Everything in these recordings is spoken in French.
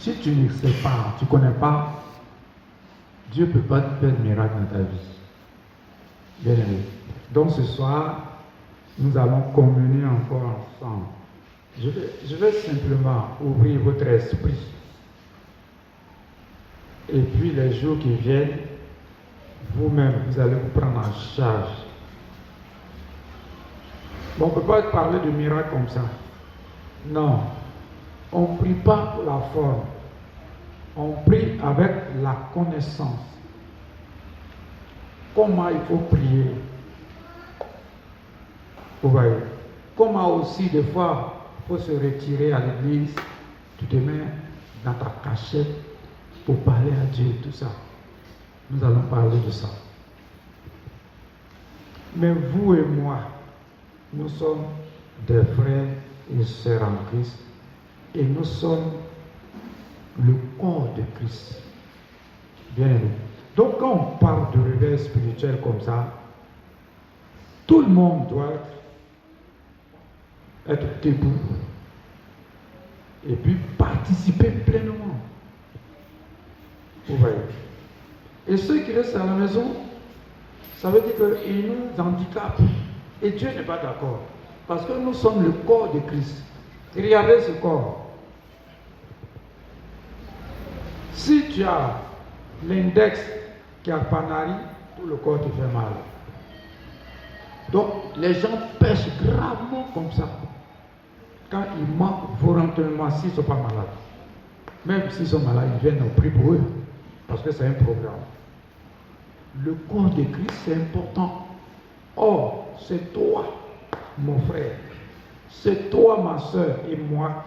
Si tu ne sais pas, tu ne connais pas, Dieu ne peut pas te faire de miracle dans ta vie. Bien aimé. Donc ce soir, nous allons communier encore ensemble. Je vais simplement ouvrir votre esprit. Et puis les jours qui viennent, vous-même, vous allez vous prendre en charge. Bon, on ne peut pas parler de miracle comme ça. Non. On ne prie pas pour la forme. On prie avec la connaissance. Comment il faut prier. Vous voyez. Comment aussi, des fois, il faut se retirer à l'église. Tu te mets dans ta cachette pour parler à Dieu, tout ça. Nous allons parler de ça. Mais vous et moi, nous sommes des frères et sœurs en Christ et nous sommes le corps de Christ. Bien aimé. Donc quand on parle de réveil spirituel comme ça, tout le monde doit être debout et puis participer pleinement. Vous voyez. Et ceux qui restent à la maison, ça veut dire qu'ils nous handicapent. Et Dieu n'est pas d'accord. Parce que nous sommes le corps de Christ. Et regardez ce corps. Si tu as l'index qui a panari, tout le corps te fait mal. Donc les gens pêchent gravement comme ça. Quand ils manquent volontairement, s'ils ne sont pas malades. Même s'ils sont malades, ils viennent au prix pour eux. Parce que c'est un programme. Le corps de Christ, c'est important. Or, c'est toi, mon frère. C'est toi, ma soeur, et moi.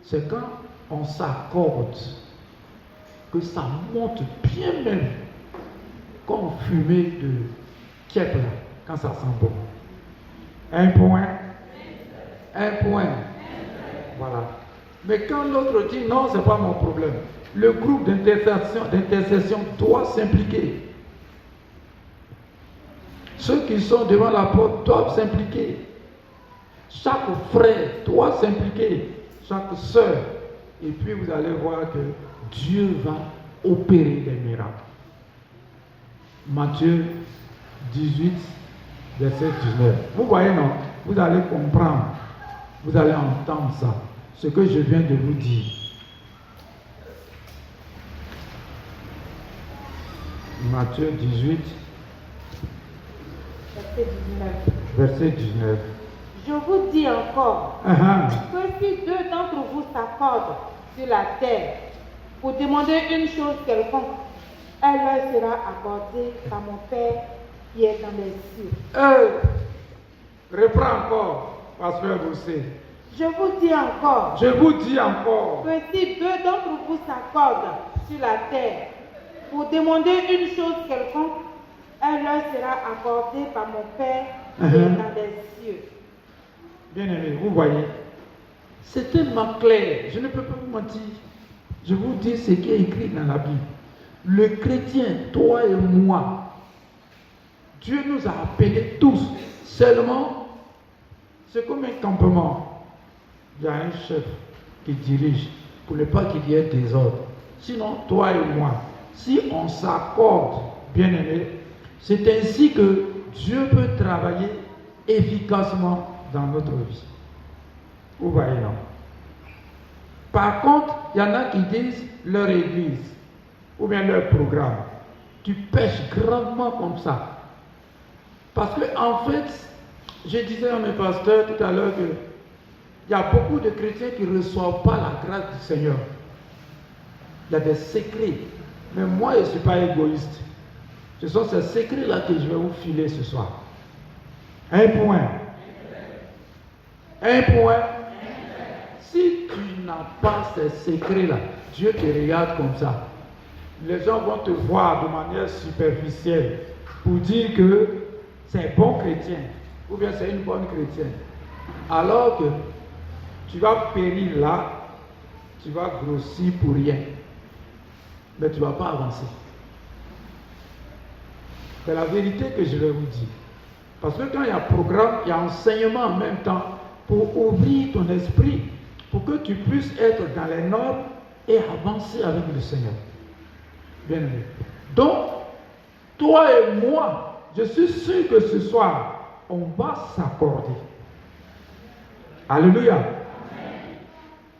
C'est quand on s'accorde que ça monte bien même. Comme fumée de kiep là, quand ça sent bon. Un point. Voilà. Mais quand l'autre dit non, ce n'est pas mon problème. Le groupe d'intercession doit s'impliquer. Ceux qui sont devant la porte doivent s'impliquer. Chaque frère doit s'impliquer. Chaque sœur. Et puis vous allez voir que Dieu va opérer des miracles. Matthieu 18, verset 19. Vous voyez, non? Vous allez comprendre. Vous allez entendre ça. Ce que je viens de vous dire. Matthieu 18, verset 19. Je vous dis encore que si deux d'entre vous s'accordent sur la terre pour demander une chose quelconque, elle leur sera accordée par mon Père qui est dans les cieux. Reprends encore, pasteur Boussé. Je vous dis encore que si deux d'entre vous s'accordent sur la terre pour demander une chose quelconque, elle leur sera accordée par mon Père qui est dans les cieux. Bien aimé, vous voyez, c'est tellement clair, je ne peux pas vous mentir. Je vous dis ce qui est écrit dans la Bible. Le chrétien, toi et moi, Dieu nous a appelés tous. Seulement, c'est comme un campement. Il y a un chef qui dirige pour ne pas qu'il y ait désordre. Sinon, toi et moi, si on s'accorde, bien aimé, c'est ainsi que Dieu peut travailler efficacement dans notre vie. Vous voyez, non? Par contre, il y en a qui disent leur église ou bien leur programme. Tu pêches gravement comme ça. Parce que, en fait, je disais à mes pasteurs tout à l'heure qu'il y a beaucoup de chrétiens qui ne reçoivent pas la grâce du Seigneur. Il y a des secrets. Mais moi, je ne suis pas égoïste. Ce sont ces secrets-là que je vais vous filer ce soir. Un point. Si tu n'as pas ces secrets-là, Dieu te regarde comme ça. Les gens vont te voir de manière superficielle pour dire que c'est un bon chrétien ou bien c'est une bonne chrétienne. Alors que tu vas périr là, tu vas grossir pour rien. Mais tu ne vas pas avancer. C'est la vérité que je vais vous dire. Parce que quand il y a programme, il y a enseignement en même temps pour ouvrir ton esprit, pour que tu puisses être dans les normes et avancer avec le Seigneur. Bien aimé. Donc, toi et moi, je suis sûr que ce soir, on va s'accorder. Alléluia. Amen.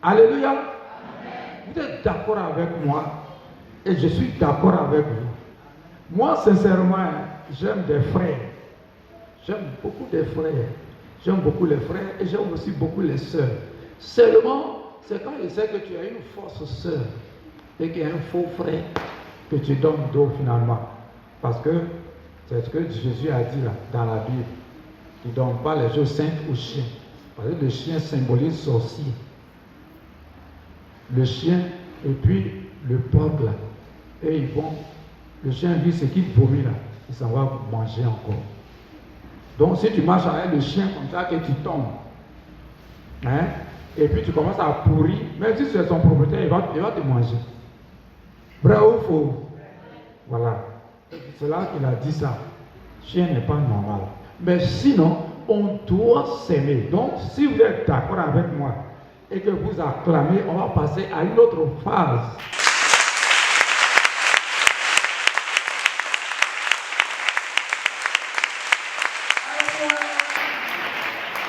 Alléluia. Amen. Vous êtes d'accord avec moi et je suis d'accord avec vous. Moi, sincèrement, j'aime des frères. J'aime beaucoup des frères. J'aime beaucoup les frères et j'aime aussi beaucoup les sœurs. Seulement, c'est quand je sais que tu as une fausse sœur et qu'il y a un faux frère que tu donnes dos finalement. Parce que c'est ce que Jésus a dit là, dans la Bible. Il ne donne pas les choses saintes aux chiens. Parce que le chien symbolise sorcier. Le chien et puis le porc là. Et ils vont, le chien dit ce qu'il vomit là, il s'en va manger encore. Donc si tu marches avec le chien comme ça que tu tombes, hein, et puis tu commences à pourrir, même si c'est son propriétaire, il va te manger. Vrai ou faux? Voilà. C'est là qu'il a dit ça. Le chien n'est pas normal. Mais sinon, on doit s'aimer. Donc, si vous êtes d'accord avec moi et que vous acclamez, on va passer à une autre phase.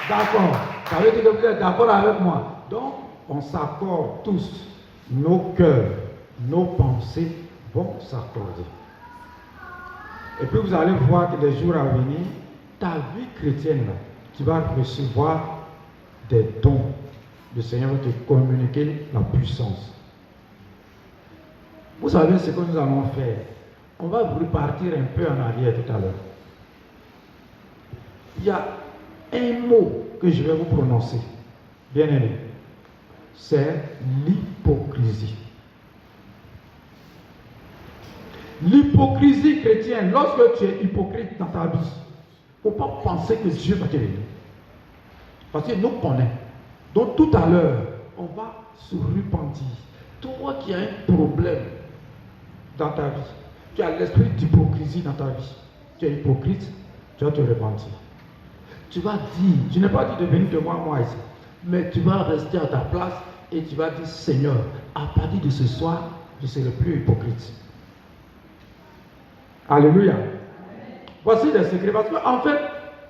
D'accord. Ça veut dire que vous êtes d'accord avec moi. Donc, on s'accorde tous. Nos cœurs, nos pensées vont s'accorder. Et puis vous allez voir que les jours à venir, ta vie chrétienne, tu vas recevoir des dons. Le Seigneur va te communiquer la puissance. Vous savez ce que nous allons faire? On va repartir un peu en arrière tout à l'heure. Il y a un mot que je vais vous prononcer, bien aimé. C'est l'hypocrisie. L'hypocrisie chrétienne, lorsque tu es hypocrite dans ta vie, il ne faut pas penser que Dieu va te bénir. Parce qu'il nous connaît. Donc tout à l'heure, on va se repentir. Toi qui as un problème dans ta vie, tu as l'esprit d'hypocrisie dans ta vie, tu es hypocrite, tu vas te repentir. Tu vas dire, je n'ai pas dit de venir de moi ici, mais tu vas rester à ta place et tu vas dire, Seigneur, à partir de ce soir, je ne serai plus hypocrite. Alléluia. Amen. Voici les secrets. Parce qu'en fait,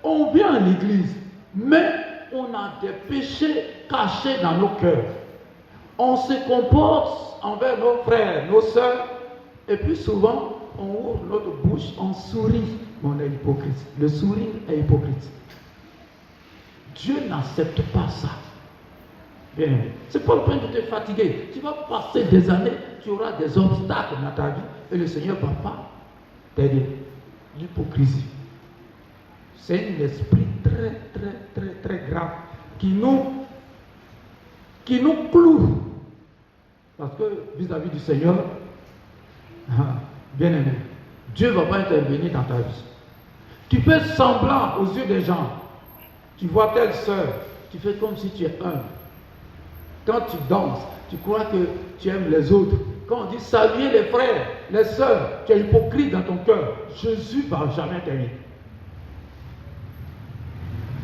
on vient à l'église, mais on a des péchés cachés dans nos cœurs. On se comporte envers nos frères, nos sœurs, et puis souvent, on ouvre notre bouche, on sourit, mais on est hypocrite. Le sourire est hypocrite. Dieu n'accepte pas ça. Bien aimé. Ce n'est pas le point de te fatiguer. Tu vas passer des années, tu auras des obstacles dans ta vie, et le Seigneur ne va pas t'aider. L'hypocrisie. C'est un esprit très grave qui nous cloue. Parce que vis-à-vis du Seigneur, bien aimé, Dieu ne va pas intervenir dans ta vie. Tu fais semblant aux yeux des gens. Tu vois telle sœur, tu fais comme si tu es humble. Quand tu danses, tu crois que tu aimes les autres. Quand on dit saluer les frères, les sœurs, tu es hypocrite dans ton cœur. Jésus ne va jamais t'aimer.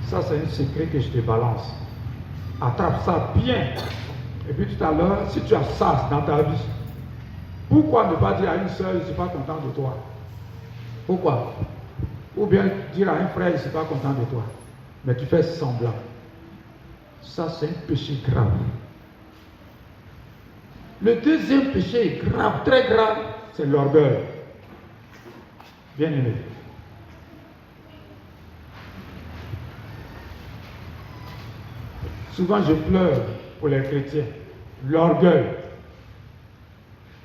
Ça, c'est un secret que je te balance. Attrape ça bien. Et puis tout à l'heure, si tu as ça dans ta vie, pourquoi ne pas dire à une sœur, je ne suis pas content de toi? Pourquoi? Ou bien dire à un frère, je ne suis pas content de toi. Mais tu fais semblant. Ça, c'est un péché grave. Le deuxième péché grave, très grave, c'est l'orgueil. Bien aimé. Souvent, je pleure pour les chrétiens. L'orgueil.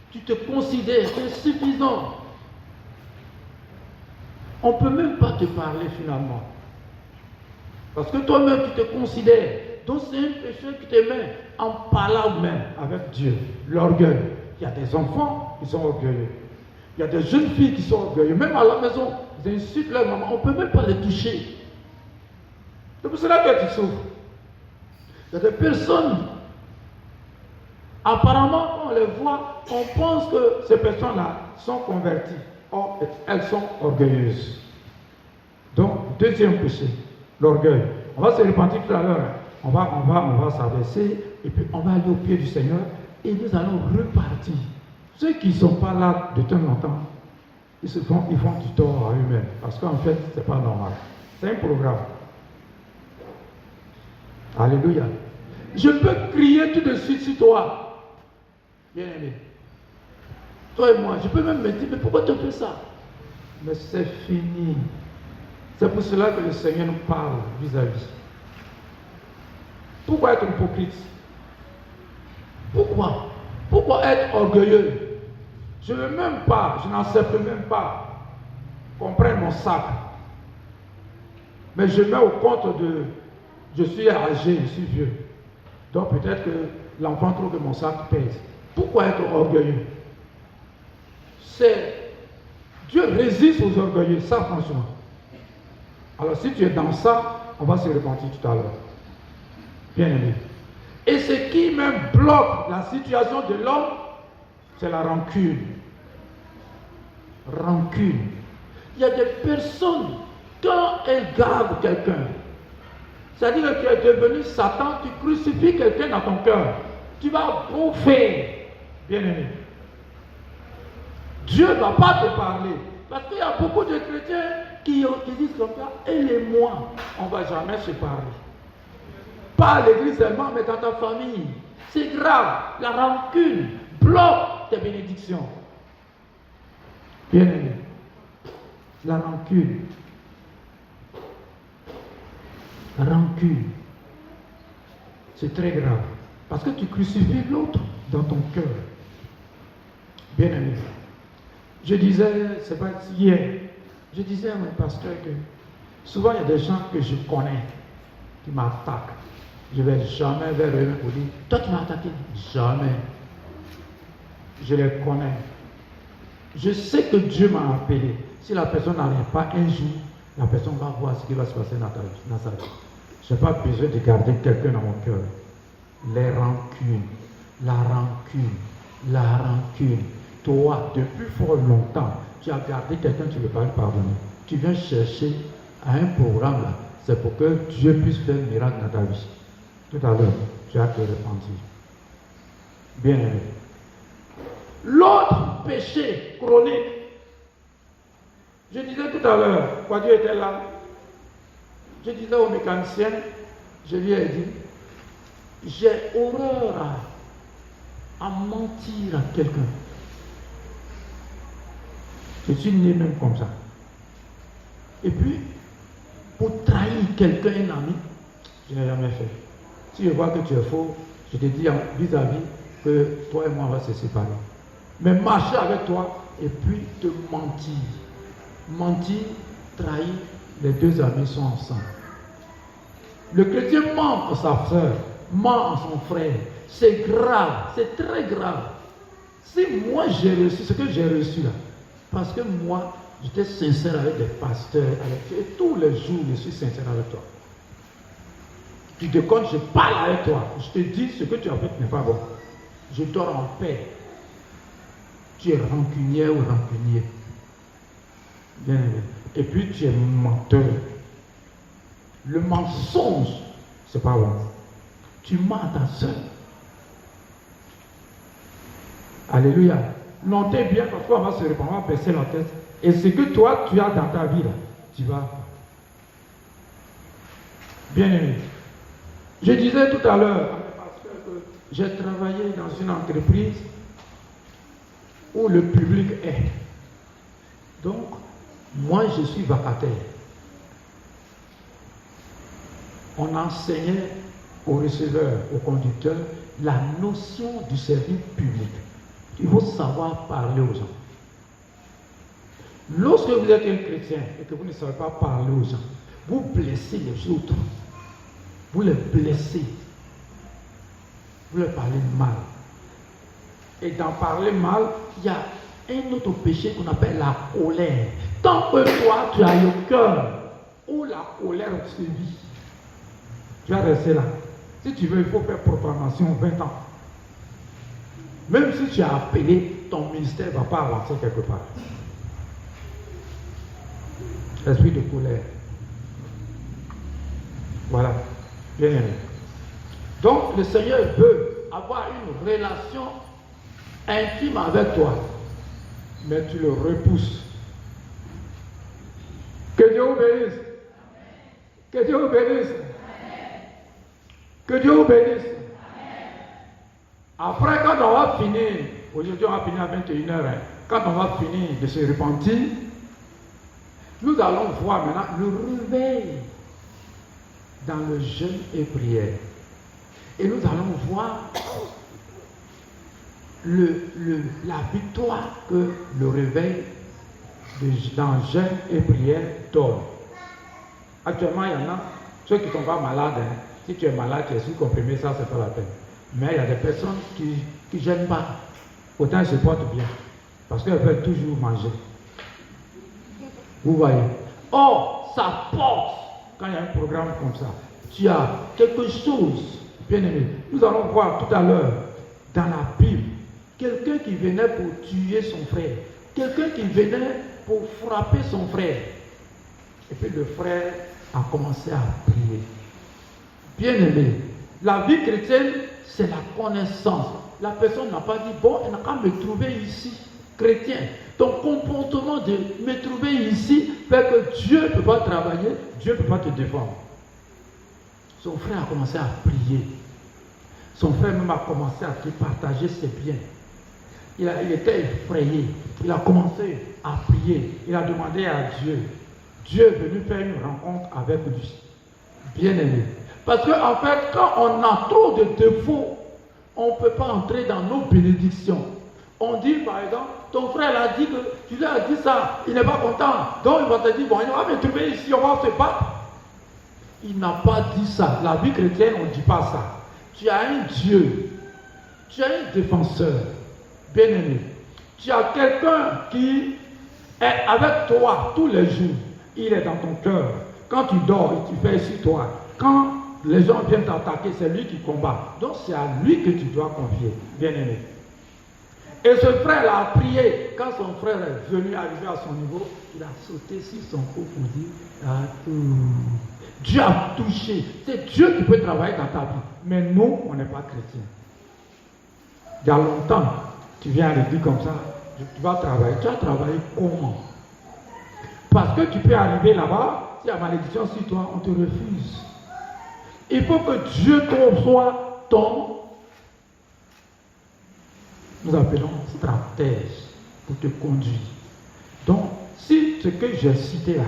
Tu te considères insuffisant. On ne peut même pas te parler finalement. Parce que toi-même, tu te considères. Donc, c'est un péché qui te met en parlant même avec Dieu. L'orgueil. Il y a des enfants qui sont orgueilleux. Il y a des jeunes filles qui sont orgueilleuses. Même à la maison, ils insultent leur maman. On ne peut même pas les toucher. C'est pour cela que tu souffres. Il y a des personnes, apparemment, quand on les voit, on pense que ces personnes-là sont converties. Or, elles sont orgueilleuses. Donc, deuxième péché, l'orgueil. On va se repentir tout à l'heure. On va s'abaisser et puis on va aller au pied du Seigneur et nous allons repartir. Ceux qui ne sont pas là de temps en temps, ils font du tort à eux-mêmes. Parce qu'en fait, ce n'est pas normal. C'est un programme. Alléluia. Je peux crier tout de suite sur toi. Bien-aimé. Toi et moi, je peux même me dire, mais pourquoi tu fais ça? Mais c'est fini. C'est pour cela que le Seigneur nous parle vis-à-vis. Pourquoi être hypocrite? Pourquoi? Pourquoi être orgueilleux? Je ne veux même pas, je n'en sais même pas qu'on prenne mon sac. Mais je mets au compte de, je suis âgé, je suis vieux. Donc peut-être que l'enfant trouve que mon sac pèse. Pourquoi être orgueilleux? Dieu résiste aux orgueilleux, ça franchement. Alors si tu es dans ça, on va se repentir tout à l'heure. Bien aimé. Et ce qui même bloque la situation de l'homme, c'est la rancune. Rancune. Il y a des personnes, quand elles gardent quelqu'un, c'est-à-dire que tu es devenu Satan, tu crucifies quelqu'un dans ton cœur, tu vas bouffer. Bien aimé. Dieu ne va pas te parler. Parce qu'il y a beaucoup de chrétiens qui disent comme ça, elle et moi, on ne va jamais se parler. Pas à l'église seulement, mais dans ta famille. C'est grave. La rancune bloque tes bénédictions. Bien aimé. La rancune. La rancune. C'est très grave. Parce que tu crucifies l'autre dans ton cœur. Bien aimé. Je disais, c'est pas hier, je disais à mon pasteur que souvent il y a des gens que je connais qui m'attaquent. Je ne vais jamais vers eux pour dire, toi tu m'as attaqué. Jamais. Je les connais. Je sais que Dieu m'a appelé. Si la personne n'arrive pas un jour, la personne va voir ce qui va se passer dans sa vie. Je n'ai pas besoin de garder quelqu'un dans mon cœur. Les rancunes, la rancune, la rancune. Toi, depuis fort longtemps, tu as gardé quelqu'un, tu ne veux pas lui pardonner. Tu viens chercher à un programme là, c'est pour que Dieu puisse faire un miracle dans ta vie. Tout à l'heure, tu as te repentir. Bien aimé. L'autre péché chronique. Je disais tout à l'heure, quand Dieu était là, je disais au mécanicien, je lui ai dit, j'ai horreur à mentir à quelqu'un. Je suis né même comme ça. Et puis, pour trahir quelqu'un, un ami, je n'ai jamais fait. Si je vois que tu es faux, je te dis vis-à-vis que toi et moi, on va se séparer. Mais marcher avec toi et puis te mentir. Mentir, trahir, les deux amis sont ensemble. Le chrétien ment à sa soeur, ment à son frère. C'est grave, c'est très grave. Si moi j'ai reçu ce que j'ai reçu là, parce que moi, j'étais sincère avec les pasteurs, et tous les jours, je suis sincère avec toi. Tu te comptes, je parle avec toi. Je te dis ce que tu as fait n'est pas bon. Je dors en paix. Tu es rancunier ou rancunier. Bien aimé. Et puis tu es menteur. Le mensonge, c'est pas bon. Tu mens à ta soeur. Alléluia. Notez bien, parce qu'on va se répandre, on va baisser la tête. Et ce que toi, tu as dans ta vie, là, tu vas. Bien aimé. Je disais tout à l'heure, que j'ai travaillé dans une entreprise où le public est. Donc, moi, je suis vacataire. On enseignait aux receveurs, aux conducteurs, la notion du service public. Il faut savoir parler aux gens. Lorsque vous êtes un chrétien et que vous ne savez pas parler aux gens, vous blessez les autres. Vous les blessez. Vous leur parlez mal. Et dans parler mal, il y a un autre péché qu'on appelle la colère. Tant que toi, tu as le cœur où la colère se vit, tu vas rester là. Si tu veux, il faut faire proclamation 20 ans. Même si tu as appelé, ton ministère ne va pas avancer quelque part. Esprit de colère. Voilà. Bien aimé. Donc, le Seigneur veut avoir une relation intime avec toi, mais tu le repousses. Que Dieu vous bénisse. Que Dieu vous bénisse. Que Dieu vous bénisse. Après, quand on va finir, aujourd'hui on va finir à 21h, quand on va finir de se repentir, nous allons voir maintenant le réveil dans le jeûne et prière. Et nous allons voir la victoire que le réveil dans jeûne et prière donne. Actuellement, il y en a, ceux qui ne sont pas malades, si tu es malade, tu es sous-comprimé, ça, c'est pas la peine. Mais il y a des personnes qui ne gênent pas. Autant elles se portent bien. Parce qu'elles peuvent toujours manger. Vous voyez. Or, ça porte quand il y a un programme comme ça. Tu as quelque chose, bien aimé. Nous allons voir tout à l'heure dans la Bible quelqu'un qui venait pour tuer son frère. Quelqu'un qui venait pour frapper son frère. Et puis le frère a commencé à prier. Bien aimé, la vie chrétienne, c'est la connaissance. La personne n'a pas dit, bon, elle n'a qu'à me trouver ici, chrétien. Ton comportement de me trouver ici fait que Dieu ne peut pas travailler, Dieu ne peut pas te défendre. Son frère a commencé à prier. Son frère même a commencé à te partager ses biens. Il était effrayé. Il a commencé à prier. Il a demandé à Dieu. Dieu est venu faire une rencontre avec lui. Bien aimé. Parce qu'en fait, quand on a trop de défauts, on ne peut pas entrer dans nos bénédictions. On dit par exemple, ton frère a dit que tu lui as dit ça, il n'est pas content. Donc il va te dire, bon, il va me trouver ici, on va se battre. Il n'a pas dit ça. La vie chrétienne, on ne dit pas ça. Tu as un Dieu. Tu as un défenseur. Bien aimé. Tu as quelqu'un qui est avec toi tous les jours. Il est dans ton cœur. Quand tu dors, tu fais sur toi. Quand les gens viennent t'attaquer, c'est lui qui combat. Donc c'est à lui que tu dois confier. Bien aimé. Et ce frère a prié. Quand son frère est venu arriver à son niveau, il a sauté sur son cou pour dire Dieu a touché. C'est Dieu qui peut travailler dans ta vie. Mais nous, on n'est pas chrétiens. Il y a longtemps, tu viens à l'église comme ça, tu vas travailler. Tu vas travailler comment? Parce que tu peux arriver là-bas, si la malédiction sur toi, on te refuse. Il faut que Dieu soit ton, nous appelons stratège, pour te conduire. Donc, si ce que j'ai cité là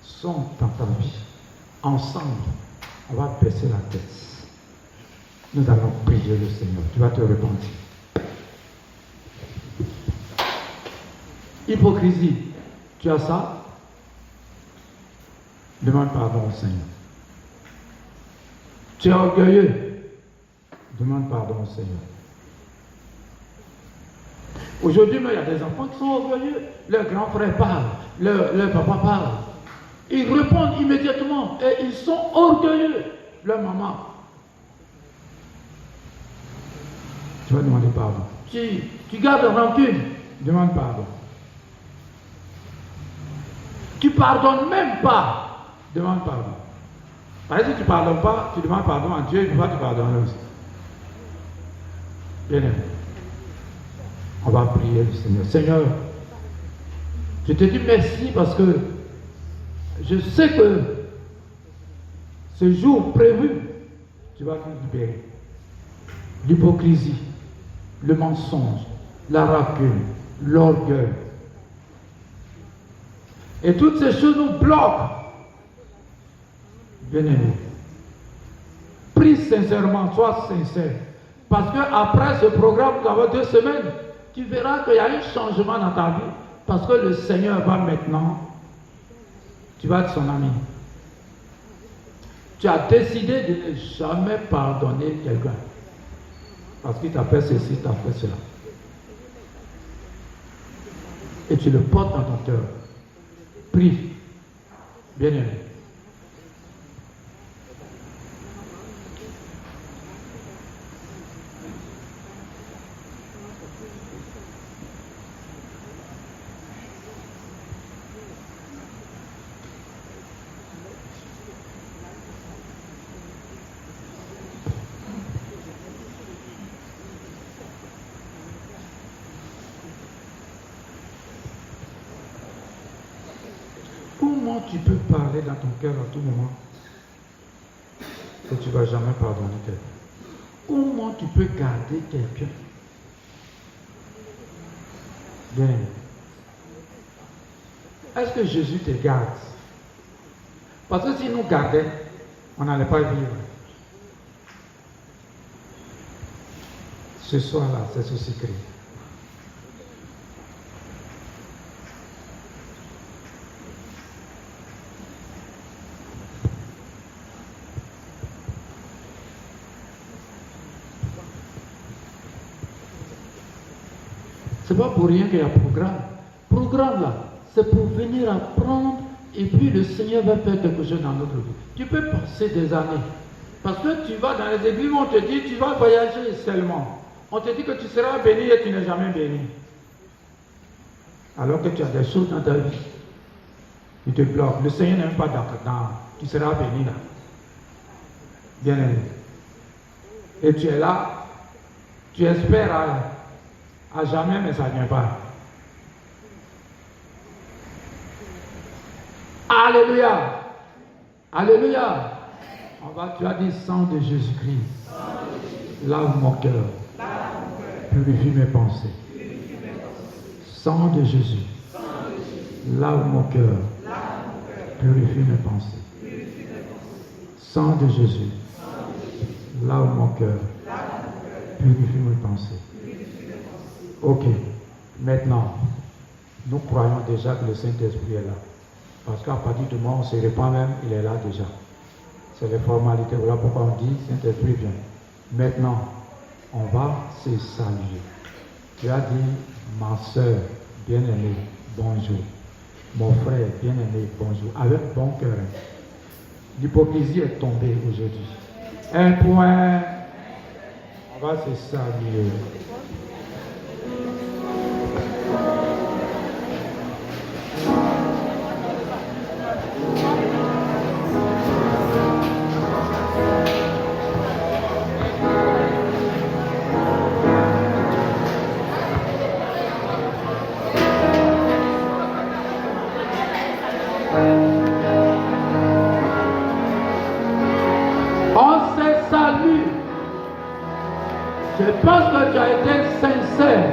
sont dans ta vie, ensemble, on va baisser la tête. Nous allons prier le Seigneur. Tu vas te repentir. Hypocrisie. Tu as ça? Demande pardon au Seigneur. Tu es orgueilleux. Demande pardon au Seigneur. Aujourd'hui, il y a des enfants qui sont orgueilleux. Leur grand frère parle, leur papa parle. Ils répondent immédiatement et ils sont orgueilleux. Leur maman. Tu vas demander pardon. Tu gardes rancune, demande pardon. Tu pardonnes même pas, demande pardon. Par exemple, si tu ne pardonnes pas, tu demandes pardon à Dieu, il ne va te pardonner aussi. Bien aimé. On va prier le Seigneur. Seigneur, je te dis merci parce que je sais que ce jour prévu, tu vas nous libérer. L'hypocrisie, le mensonge, la rancune, l'orgueil. Et toutes ces choses nous bloquent. Bien-aimé, prie sincèrement, sois sincère. Parce qu'après ce programme, nous avons 2 semaines, tu verras qu'il y a un changement dans ta vie. Parce que le Seigneur va maintenant, tu vas être son ami. Tu as décidé de ne jamais pardonner quelqu'un. Parce qu'il t'a fait ceci, t'a fait cela. Et tu le portes dans ton cœur. Prie. Bien-aimé. comment tu peux parler dans ton cœur à tout moment que tu ne vas jamais pardonner quelqu'un? Comment tu peux garder quelqu'un? Bien. Est-ce que Jésus te garde? Parce que s'il nous gardait, on n'allait pas vivre. Ce soir-là, c'est ce secret. C'est pas pour rien qu'il y a programme. Programme là, c'est pour venir apprendre et puis le Seigneur va faire quelque chose dans notre vie. Tu peux passer des années. Parce que tu vas dans les églises où on te dit tu vas voyager seulement. On te dit que tu seras béni et tu n'es jamais béni. Alors que tu as des choses dans ta vie. Tu te bloques. Le Seigneur n'est même pas dans. Tu seras béni là. Bien aimé. Et tu es là. Tu espères à jamais, mais ça ne vient pas. Alléluia. Alléluia. Tu as dit sang de Jésus-Christ. Lave mon cœur. Purifie mes pensées. Sang de Jésus. Lave mon cœur. Purifie mes pensées. Sang de Jésus. Lave mon cœur. Purifie mes pensées. Ok. Maintenant, nous croyons déjà que le Saint-Esprit est là. Parce qu'à partir du moment où on se répand même, il est là déjà. C'est les formalités. Voilà pourquoi on dit Saint-Esprit vient. Maintenant, on va se saluer. Tu as dit, ma soeur bien-aimée, bonjour. Mon frère bien-aimé, bonjour. Avec bon cœur. L'hypocrisie est tombée aujourd'hui. Un point. On va se saluer. Je pense que tu as été sincère.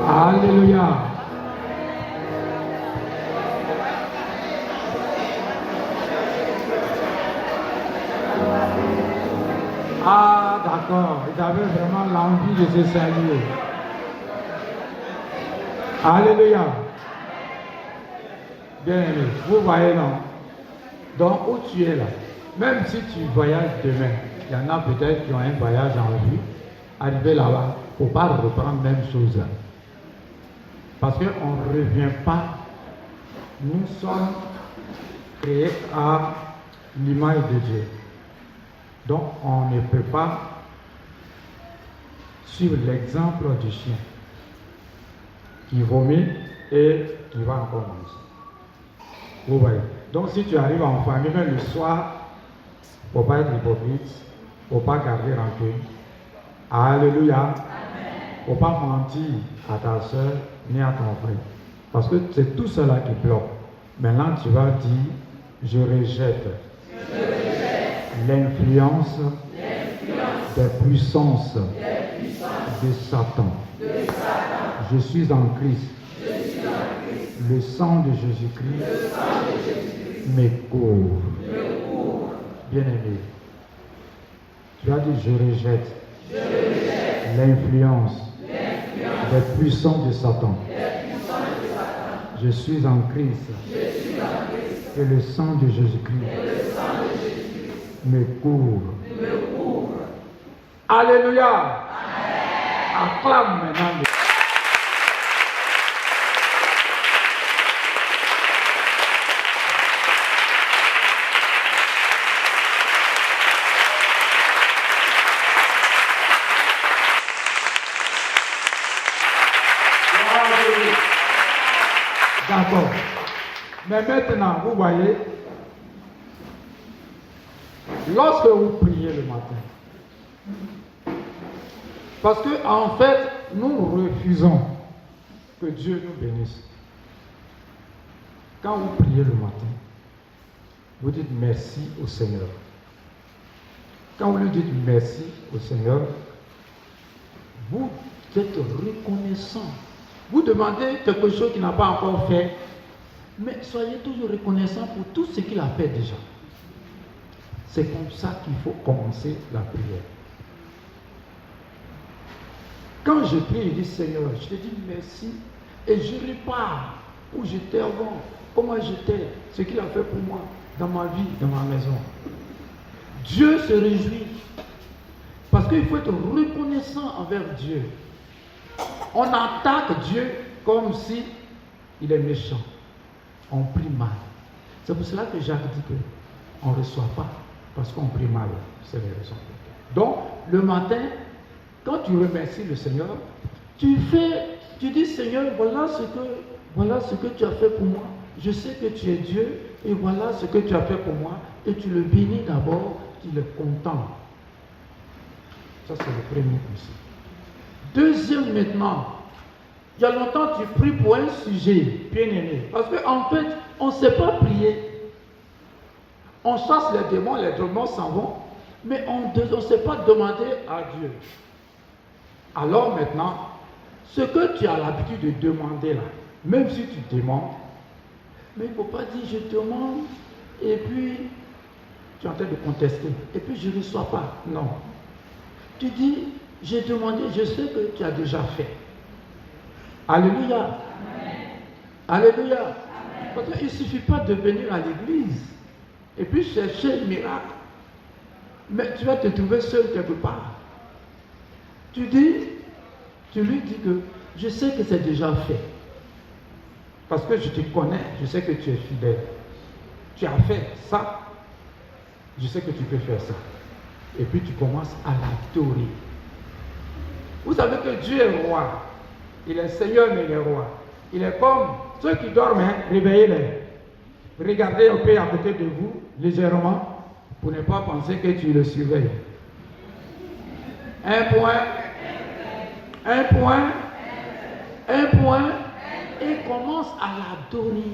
Alléluia. Ah, d'accord. Ils avaient vraiment l'envie de se saluer. Alléluia. Bien aimé, vous voyez, non? Donc, où tu es là, même si tu voyages demain, il y en a peut-être qui ont un voyage en vue, arriver là-bas, il ne faut pas reprendre la même chose. Parce qu'on ne revient pas. Nous sommes créés à l'image de Dieu. Donc, on ne peut pas suivre l'exemple du chien qui vomit et qui va encore manger. Vous voyez. Donc, si tu arrives en famille, même le soir, il ne faut pas être hypocrite, il ne faut pas garder rancune. Alléluia. Il ne faut pas mentir à ta soeur ni à ton frère. Parce que c'est tout cela qui bloque. Maintenant, tu vas dire, je rejette l'influence des puissances de Satan. Je suis en Christ. Le sang de Jésus-Christ me couvre. Bien-aimé, tu as dit, je rejette l'influence des puissances de Satan. Je suis en Christ. Et le sang de Jésus-Christ me couvre. Alléluia. Acclame maintenant. D'accord. Mais maintenant, vous voyez, lorsque vous priez le matin, parce que en fait, nous refusons que Dieu nous bénisse. Quand vous priez le matin, vous dites merci au Seigneur. Quand vous lui dites merci au Seigneur, vous êtes reconnaissant. Vous demandez quelque chose qu'il n'a pas encore fait, mais soyez toujours reconnaissant pour tout ce qu'il a fait déjà. C'est comme ça qu'il faut commencer la prière. Quand je prie, je dis Seigneur, je te dis merci et je repars où j'étais avant, comment j'étais, ce qu'il a fait pour moi, dans ma vie, dans ma maison. Dieu se réjouit parce qu'il faut être reconnaissant envers Dieu. On attaque Dieu comme si il est méchant. On prie mal. C'est pour cela que Jacques dit qu'on ne reçoit pas parce qu'on prie mal. C'est la raison. Donc, le matin, quand tu remercies le Seigneur, tu dis Seigneur, voilà ce que tu as fait pour moi. Je sais que tu es Dieu et voilà ce que tu as fait pour moi. Et tu le bénis d'abord, tu es content. Ça, c'est le premier principe. Deuxième maintenant, il y a longtemps tu pries pour un sujet bien aimé. Parce qu'en fait, on ne sait pas prier. On chasse les démons s'en vont, mais on ne sait pas demander à Dieu. Alors maintenant, ce que tu as l'habitude de demander là, même si tu demandes, mais il ne faut pas dire je demande et puis tu es en train de contester et puis je ne reçois pas. Non. Tu dis, j'ai demandé, je sais que tu as déjà fait. Alléluia. Amen. Alléluia. Amen. Parce qu'il ne suffit pas de venir à l'église et puis chercher le miracle. Mais tu vas te trouver seul quelque part. Tu lui dis que je sais que c'est déjà fait. Parce que je te connais, je sais que tu es fidèle. Tu as fait ça, je sais que tu peux faire ça. Et puis tu commences à l'adorer. Vous savez que Dieu est roi. Il est Seigneur, mais il est roi. Il est comme ceux qui dorment, réveillez-les. Regardez un peu à côté de vous, légèrement, pour ne pas penser que tu le surveilles. Un point, et commence à l'adorer.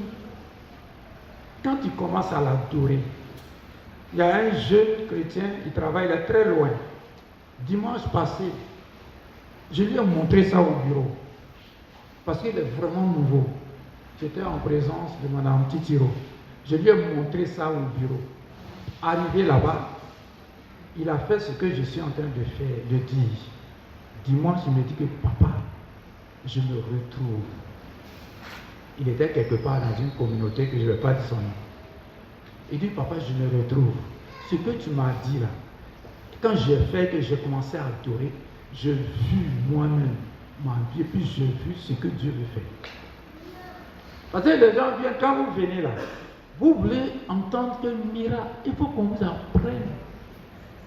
Quand tu commences à l'adorer, il y a un jeune chrétien qui travaille là très loin. Dimanche passé, je lui ai montré ça au bureau. Parce qu'il est vraiment nouveau. J'étais en présence de Mme Titiro. Je lui ai montré ça au bureau. Arrivé là-bas, il a fait ce que je suis en train de faire, de dire. Dimanche, il me dit que papa, je me retrouve. Il était quelque part dans une communauté que je ne vais pas dire son nom. Il dit, papa, je me retrouve. Ce que tu m'as dit là, quand j'ai fait, que j'ai commencé à adorer, j'ai vu moi-même ma vie, et puis j'ai vu ce que Dieu veut faire. Parce que les gens viennent, quand vous venez là, vous voulez entendre un miracle, il faut qu'on vous apprenne.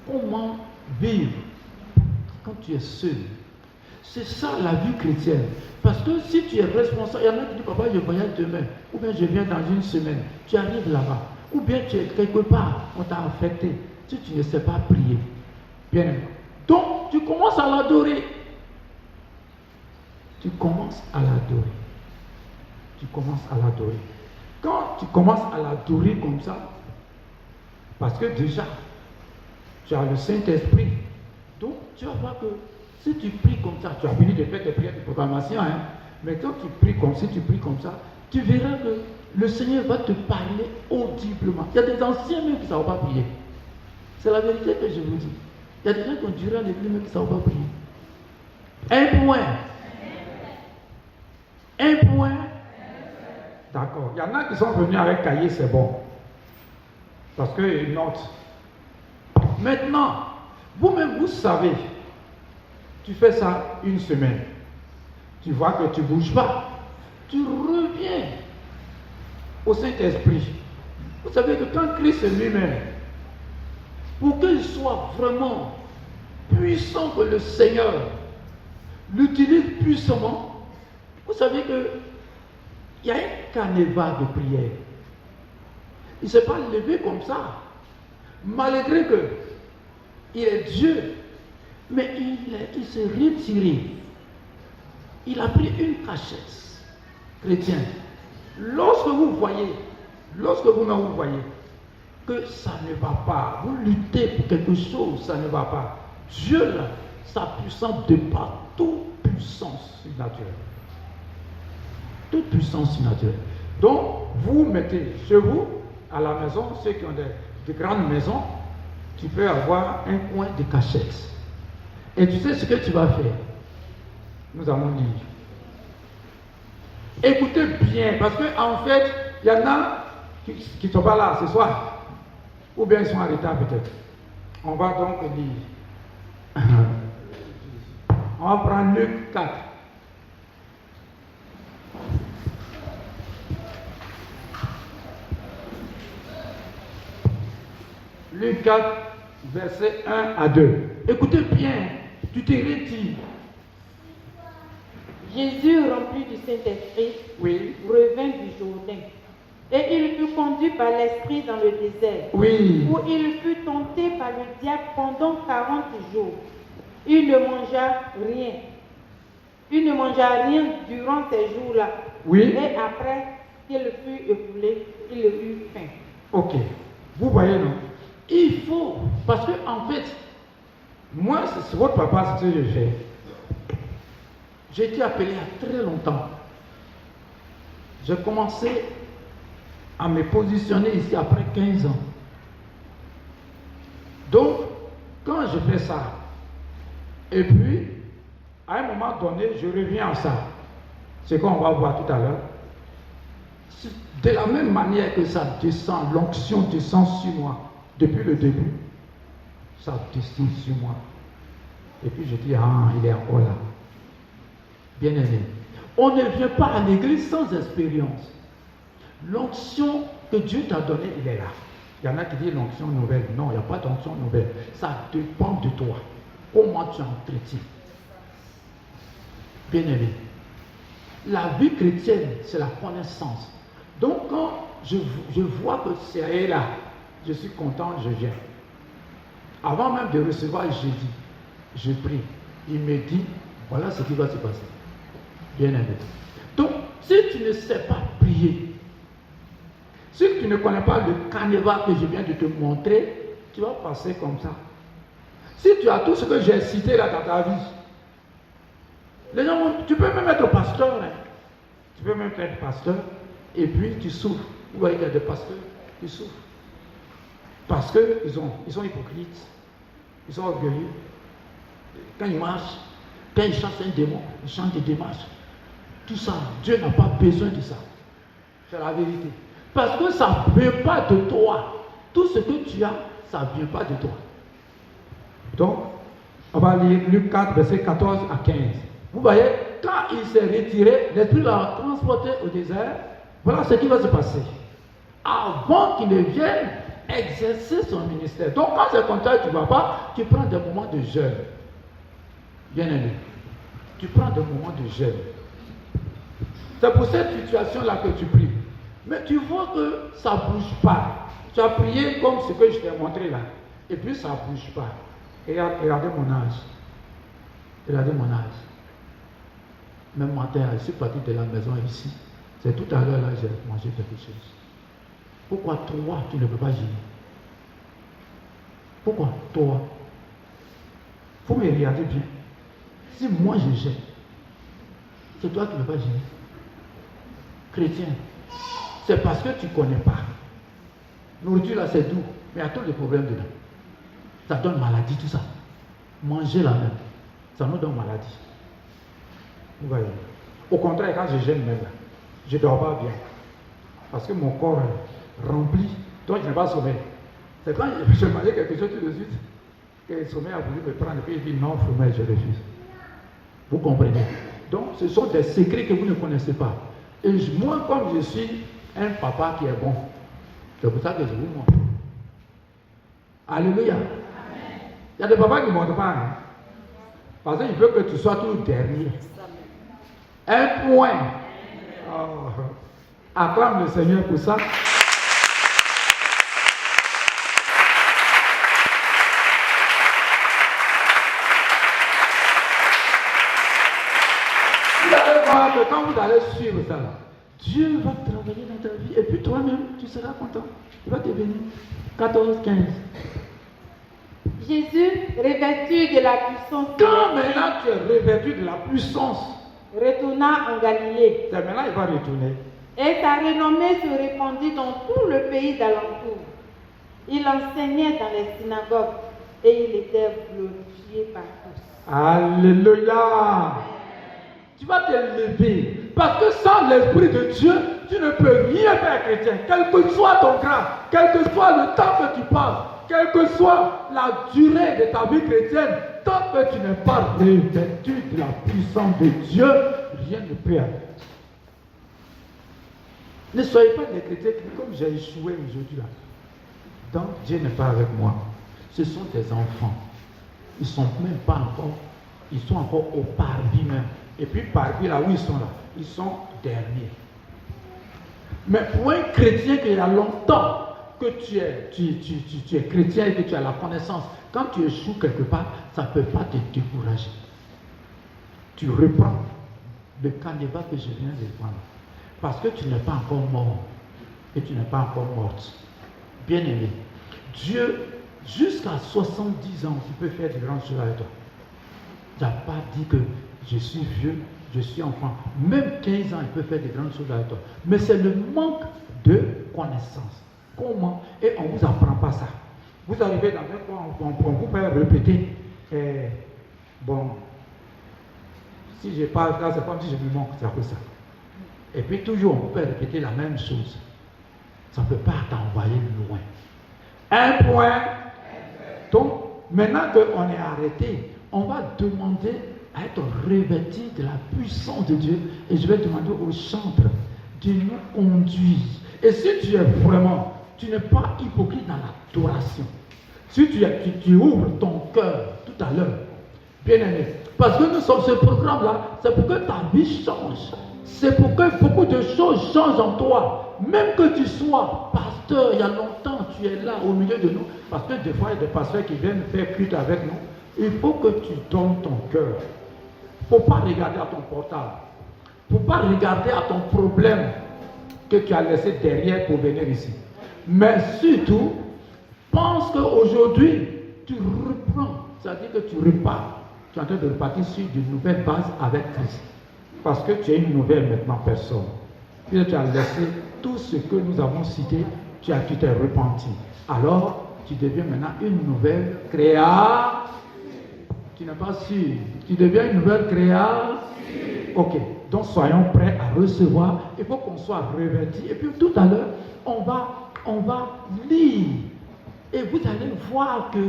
comment vivre quand tu es seul. C'est ça la vie chrétienne. Parce que si tu es responsable, il y en a qui disent, papa, je voyage demain, ou bien je viens dans une semaine, tu arrives là-bas, ou bien tu es quelque part, on t'a affecté, si tu ne sais pas prier. Bien aimé. Donc, tu commences à l'adorer. Tu commences à l'adorer. Tu commences à l'adorer. Quand tu commences à l'adorer comme ça, parce que déjà, tu as le Saint-Esprit, donc tu vas voir que si tu pries comme ça, tu as fini de faire tes prières de proclamation, hein, mais quand tu pries comme ça, tu verras que le Seigneur va te parler audiblement. Il y a des anciens même qui ne savent pas prier. C'est la vérité que je vous dis. Il y a des gens qui ont duré à l'église même qui ne savent pas prier. Un point. D'accord. Il y en a qui sont venus avec cahier, c'est bon. Parce qu'ils notent. Maintenant, vous-même, vous savez, tu fais ça une semaine. Tu vois que tu ne bouges pas. Tu reviens au Saint-Esprit. Vous savez que quand Christ lui-même, pour qu'il soit vraiment puissant, que le Seigneur l'utilise puissamment, vous savez que il y a un carnaval de prière. Il ne s'est pas levé comme ça. Malgré que il est Dieu, mais il s'est retiré. Il a pris une cachette chrétienne. Lorsque vous voyez que ça ne va pas, vous luttez pour quelque chose, ça ne va pas. Dieu, là, sa puissance dépasse toute puissance surnaturelle. Toute puissance surnaturelle. Donc, vous mettez chez vous, à la maison, ceux qui ont de grandes maisons, tu peux avoir un coin de cachette. Et tu sais ce que tu vas faire. Nous allons lire. Écoutez bien, parce qu'en fait, il y en a qui ne sont pas là ce soir. Ou bien ils sont en retard peut-être. On va donc lire. On va prendre Luc 4. Luc 4, versets 1 à 2. Écoutez bien, tu te retires. Jésus, rempli du Saint-Esprit, revint du Jourdain. Et il fut conduit par l'Esprit dans le désert, où il fut tenté par le diable pendant 40 jours. Il ne mangea rien durant ces jours-là. Et après qu'il fut écoulé, il eut faim. Ok. Vous voyez, non? Il faut, parce que en fait, moi, c'est votre papa, c'est ce que je fais. J'ai été appelé il y a très longtemps. J'ai commencé à me positionner ici après 15 ans. Donc, quand je fais ça, et puis, à un moment donné, je reviens à ça. C'est qu'on va voir tout à l'heure. De la même manière que ça descend, l'onction descend sur moi, depuis le début, ça descend sur moi. Et puis je dis, il est encore là. Bien aimé, on ne vient pas à l'église sans expérience. L'onction que Dieu t'a donnée, il est là. Il y en a qui disent l'onction nouvelle. Non, il n'y a pas d'onction nouvelle. Ça dépend de toi. Comment tu entretiens. Bien aimé, la vie chrétienne, c'est la connaissance. Donc quand je vois que c'est là, je suis content, je viens. Avant même de recevoir jeudi, je prie. Il me dit, voilà ce qui va se passer. Bien aimé. Donc, si tu ne sais pas prier, si tu ne connais pas le carnaval que je viens de te montrer, tu vas passer comme ça. Si tu as tout ce que j'ai cité là dans ta vie, les gens vont, tu peux même être pasteur. Hein. Tu peux même être pasteur et puis tu souffres. Vous voyez qu'il y a des pasteurs qui souffrent. Parce qu'ils sont hypocrites. Ils sont orgueilleux. Quand ils marchent, quand ils chassent un démon, ils chantent des démarches. Tout ça, Dieu n'a pas besoin de ça. C'est la vérité. Parce que ça ne vient pas de toi. Tout ce que tu as, ça ne vient pas de toi. Donc, on va lire Luc 4, verset 14 à 15. Vous voyez, quand il s'est retiré, l'Esprit l'a transporté au désert. Voilà ce qui va se passer. Avant qu'il ne vienne, exercer son ministère. Donc quand c'est comme ça, tu ne vas pas, tu prends des moments de jeûne. Bien aimé, tu prends des moments de jeûne. C'est pour cette situation-là que tu pries. Mais tu vois que ça ne bouge pas. Tu as prié comme ce que je t'ai montré là. Et puis ça ne bouge pas. Regardez mon âge. Regardez mon âge. Même matin, je suis parti de la maison ici. C'est tout à l'heure là, j'ai mangé quelque chose. Pourquoi toi, tu ne peux pas gêner? Pourquoi toi? Il faut me regarder bien. Si moi je gêne, c'est toi qui ne peux pas gêner. Chrétien, c'est parce que tu ne connais pas. Nourriture là, c'est doux, mais il y a trop de problèmes dedans. Ça donne maladie, tout ça. Manger la même, ça nous donne maladie. Vous voyez. Au contraire, quand je gêne même là, je ne dors pas bien. Parce que mon corps est rempli, donc je n'ai pas sommeil. C'est quand je mangeais quelque chose tout de suite que le sommeil a voulu me prendre et puis il dit non, sommeil, je refuse. Vous comprenez? Donc ce sont des secrets que vous ne connaissez pas. Et moi, comme je suis un papa qui est bon, c'est pour ça que je vous montre. Alléluia. Il y a des papas qui ne montrent pas. Hein? Parce qu'il veut que tu sois tout le dernier. Un point. Oh. Acclame le Seigneur pour ça. Vous allez voir que quand vous allez suivre ça, Dieu va travailler dans ta vie et puis toi-même, tu seras content. Il va te bénir. 14, 15. Jésus, revêtu de la puissance. Quand maintenant tu es revêtu de la puissance, retourna en Galilée. C'est maintenant il va retourner. Et sa renommée se répandit dans tout le pays d'alentour. Il enseignait dans les synagogues et il était glorifié par tous. Alléluia. Tu vas te lever. Parce que sans l'Esprit de Dieu, tu ne peux rien faire, chrétien. Quel que soit ton grade, quel que soit le temps que tu passes, quelle que soit la durée de ta vie chrétienne, tant que tu n'es pas revêtu de la puissance de Dieu, rien ne peut arriver. Ne soyez pas des chrétiens qui, comme j'ai échoué aujourd'hui là. Donc Dieu n'est pas avec moi. Ce sont des enfants. Ils ne sont même pas encore, ils sont encore au parvis même. Et puis parvis là où ils sont là, ils sont derniers. Mais pour un chrétien qui a longtemps que tu es chrétien et que tu as la connaissance, quand tu échoues quelque part, ça ne peut pas te décourager. Tu reprends le canevas que je viens de prendre. Parce que tu n'es pas encore mort et tu n'es pas encore morte. Bien aimé, Dieu, jusqu'à 70 ans, il peut faire de grandes choses avec toi. Il n'a pas dit que je suis vieux, je suis enfant. Même 15 ans, il peut faire de grandes choses avec toi. Mais c'est le manque de connaissance. Comment? Et on ne vous apprend pas ça. Vous arrivez dans un coin, on vous peut répéter. Bon, si je parle là, c'est comme si je me manque, c'est un peu ça. Et puis toujours, on peut répéter la même chose. Ça ne peut pas t'envoyer loin. Un point. Donc, maintenant qu'on est arrêté, on va demander à être revêtu de la puissance de Dieu. Et je vais demander au chantre de nous conduire. Et si tu es vraiment, tu n'es pas hypocrite dans l'adoration. Si tu ouvres ton cœur tout à l'heure, bien aimé, parce que nous sommes ce programme-là, c'est pour que ta vie change. C'est pour que beaucoup de choses changent en toi. Même que tu sois pasteur, il y a longtemps, tu es là au milieu de nous. Parce que des fois, il y a des pasteurs qui viennent faire culte avec nous. Il faut que tu donnes ton cœur. Il ne faut pas regarder à ton portable. Il ne faut pas regarder à ton problème que tu as laissé derrière pour venir ici. Mais surtout, pense qu'aujourd'hui, tu reprends. C'est-à-dire que tu repars. Tu es en train de repartir sur de nouvelles bases avec Christ. Parce que tu es une nouvelle maintenant personne. Puis tu as laissé tout ce que nous avons cité, tu t'es repenti. Alors, tu deviens maintenant une nouvelle créature. Tu n'es pas sûr. Tu deviens une nouvelle créature. Ok. Donc, soyons prêts à recevoir. Il faut qu'on soit revêtis. Et puis, tout à l'heure, on va lire. Et vous allez voir que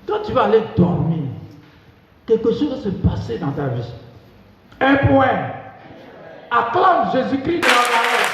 quand tu vas aller dormir, quelque chose va se passer dans ta vie. Un point. Acclame Jésus-Christ de Nazareth.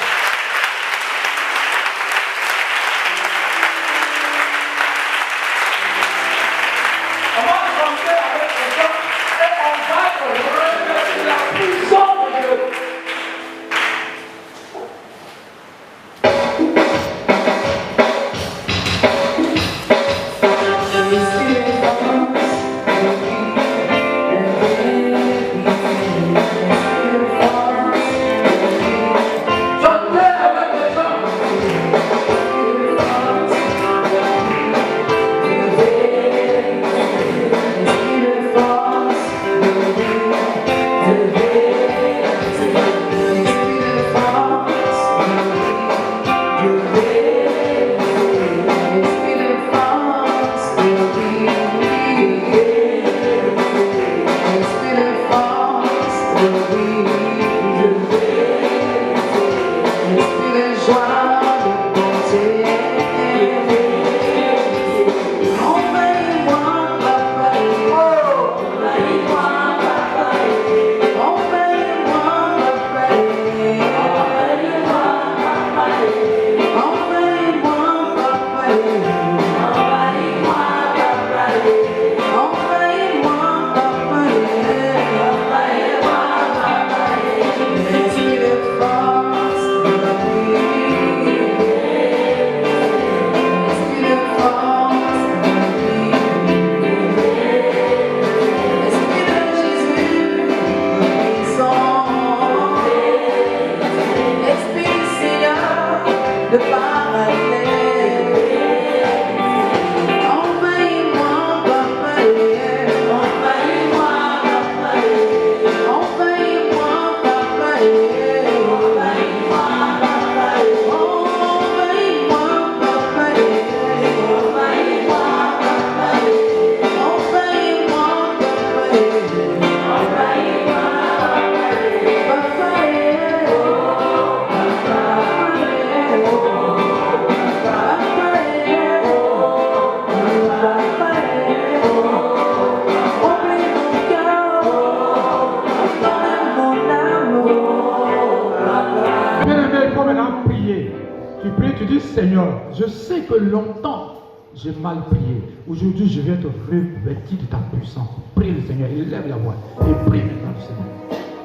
Je sais que longtemps j'ai mal prié. Aujourd'hui, je viens te revêtir de ta puissance. Prie le Seigneur. Il lève la voix et prie maintenant le Seigneur.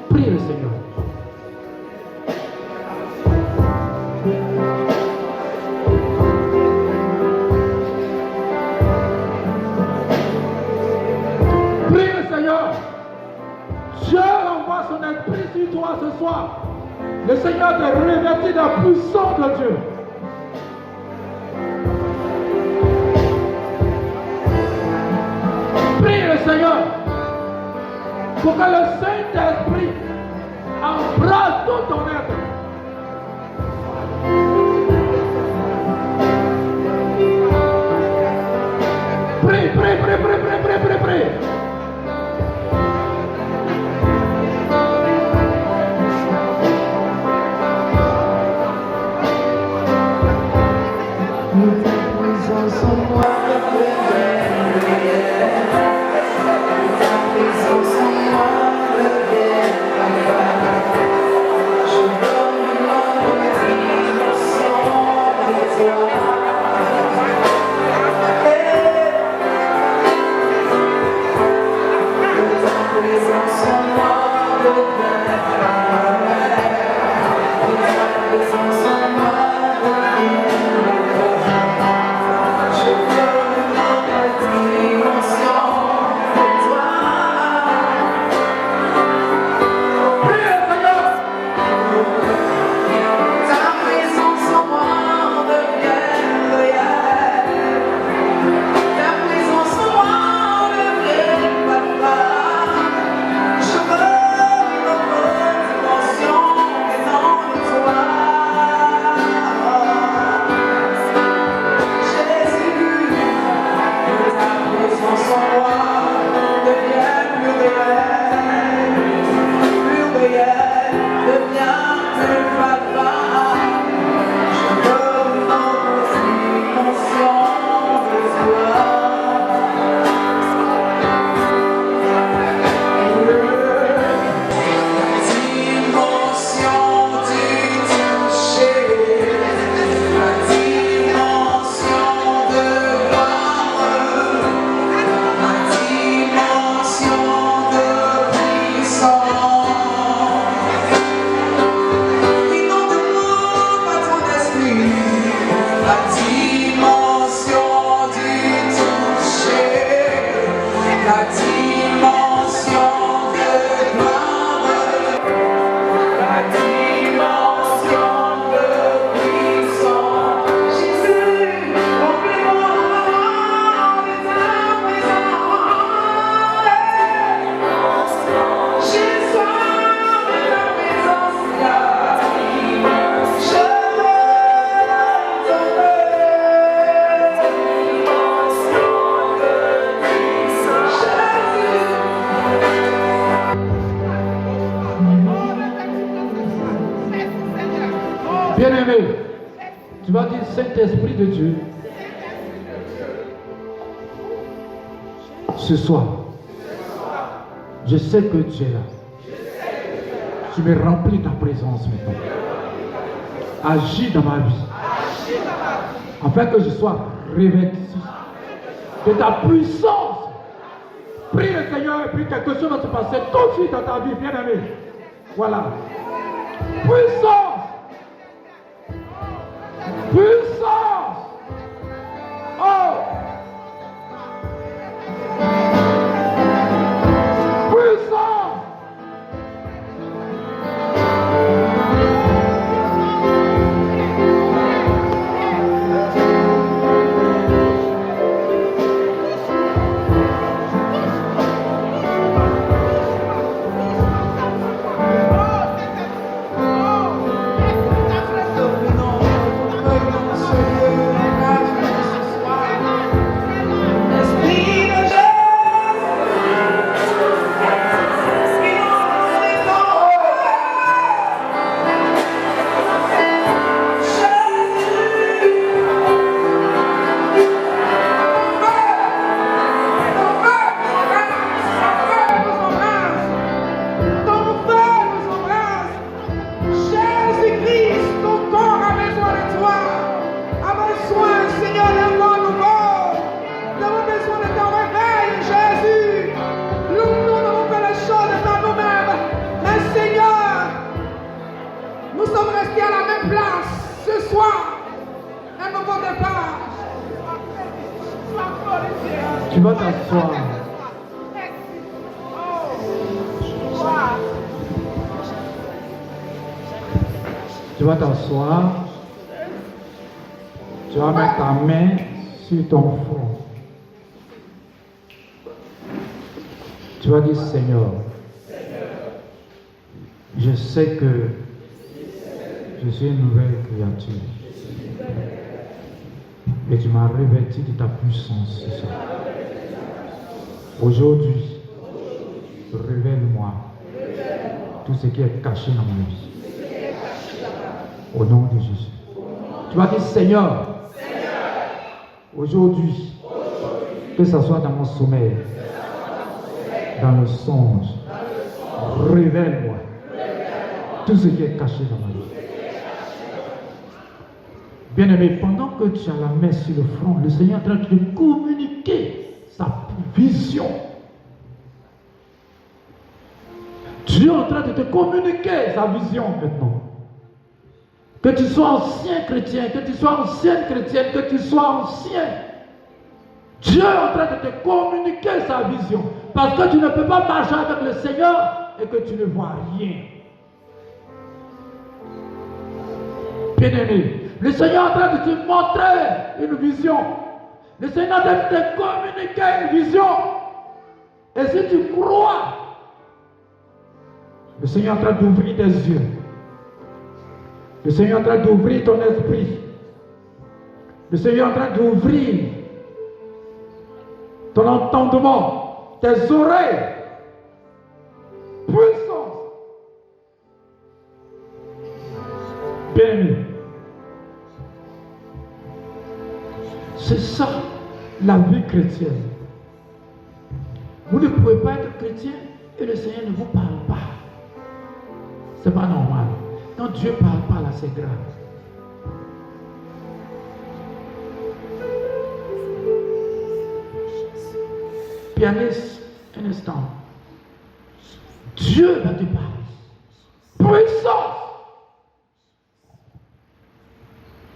Prie le Seigneur. Prie le Seigneur. Dieu envoie son esprit sur toi ce soir. Le Seigneur te revêtit de la puissance de Dieu. Seigneur, pour que le Saint-Esprit embrasse tout ton être. Prie, prie, prie, prie, prie, prie, prie, prie. Bien-aimé, tu vas dire Saint-Esprit de Dieu. Ce soir, je sais que tu es là. Tu me remplis ta présence maintenant. Agis dans ma vie. Afin que je sois revêtu de ta puissance. Prie le Seigneur et puis quelque chose va se passer tout de suite dans ta vie, bien-aimé. Voilà. Puissance. Puissance. Oh. Puissance. Tu vas t'asseoir. Tu vas t'asseoir. Tu vas mettre ta main sur ton front. Tu vas dire Seigneur, je sais que je suis une nouvelle créature. Et tu m'as revêtu de ta puissance ce soir. Aujourd'hui, révèle-moi tout ce qui est caché dans ma vie. Au nom de Jésus. Tu vas dire Seigneur, aujourd'hui, que ce soit dans mon sommeil, dans le songe, révèle-moi tout ce qui est caché dans ma vie. Bien-aimé, pendant que tu as la main sur le front, le Seigneur est en train de te communiquer sa vision. Dieu est en train de te communiquer sa vision maintenant. Que tu sois ancien chrétien, que tu sois ancienne chrétienne, que tu sois ancien. Dieu est en train de te communiquer sa vision. Parce que tu ne peux pas marcher avec le Seigneur et que tu ne vois rien. Bien-aimé, le Seigneur est en train de te montrer une vision. Le Seigneur est en train de te communiquer une vision. Et si tu crois, le Seigneur est en train d'ouvrir tes yeux. Le Seigneur est en train d'ouvrir ton esprit. Le Seigneur est en train d'ouvrir ton entendement, tes oreilles. Puissance. Bien-aimé. C'est ça la vie chrétienne. Vous ne pouvez pas être chrétien et le Seigneur ne vous parle pas. C'est pas normal. Quand Dieu ne parle pas là, c'est grave. Pianiste, un instant. Dieu va te parler. Puissance.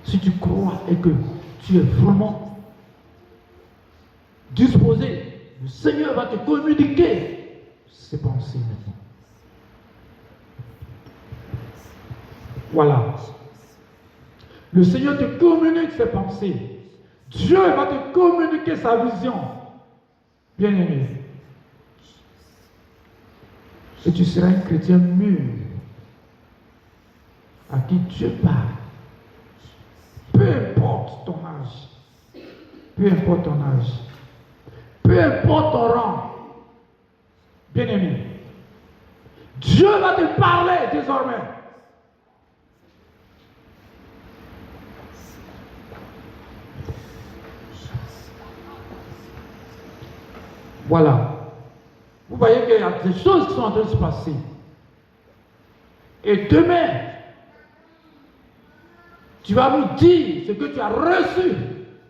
Si tu crois et que tu es vraiment disposé, le Seigneur va te communiquer ses pensées maintenant. Voilà. Le Seigneur te communique ses pensées. Dieu va te communiquer sa vision. Bien-aimé. Et tu seras un chrétien mûr à qui Dieu parle. Peu importe ton âge. Peu importe ton âge. Peu importe ton rang. Bien-aimé. Dieu va te parler désormais. Voilà. Vous voyez qu'il y a des choses qui sont en train de se passer. Et demain, tu vas nous dire ce que tu as reçu,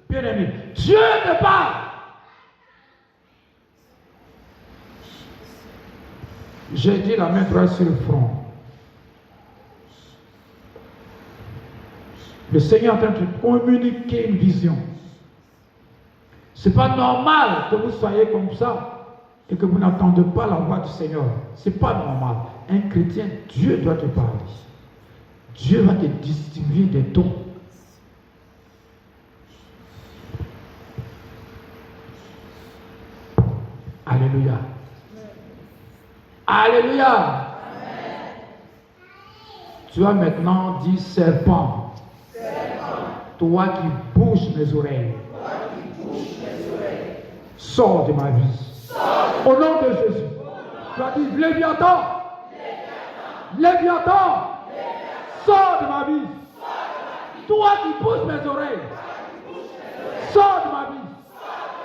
bien-aimé. Dieu te parle. J'ai dit la main droite sur le front. Le Seigneur est en train de communiquer une vision. Ce n'est pas normal que vous soyez comme ça et que vous n'entendez pas la voix du Seigneur. Ce n'est pas normal. Un chrétien, Dieu doit te parler. Dieu va te distribuer des dons. Alléluia. Alléluia. Tu vas maintenant dire serpent. Toi qui bouges mes oreilles. Sors de ma vie. Au nom de Jésus. Tu vas dire Léviathan. Léviathan. Sors de ma vie. Toi qui bouges mes oreilles. Sors de ma vie.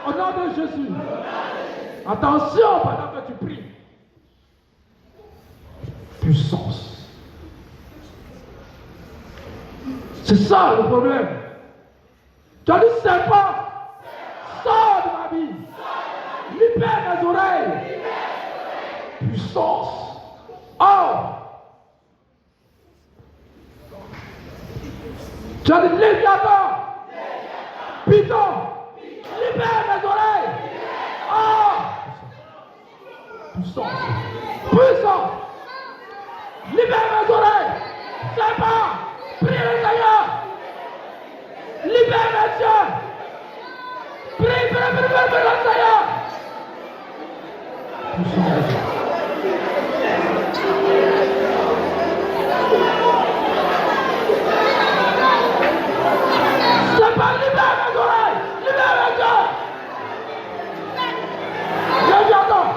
Au nom de Jésus. Attention pendant que tu pries. Puissance. C'est ça le problème. Tu as dit serpent. Sors de ma vie. Libère mes oreilles. Puissance. Oh. Tu as dit Léviathan. Python. Libère mes oreilles. Oh. Puissance. Puissance. Libère mes oreilles. Serpent. Prie le Seigneur. Libère mes yeux. Prie le Seigneur. C'est pas libère mes oreilles. Libère mes yeux. Je j'entends.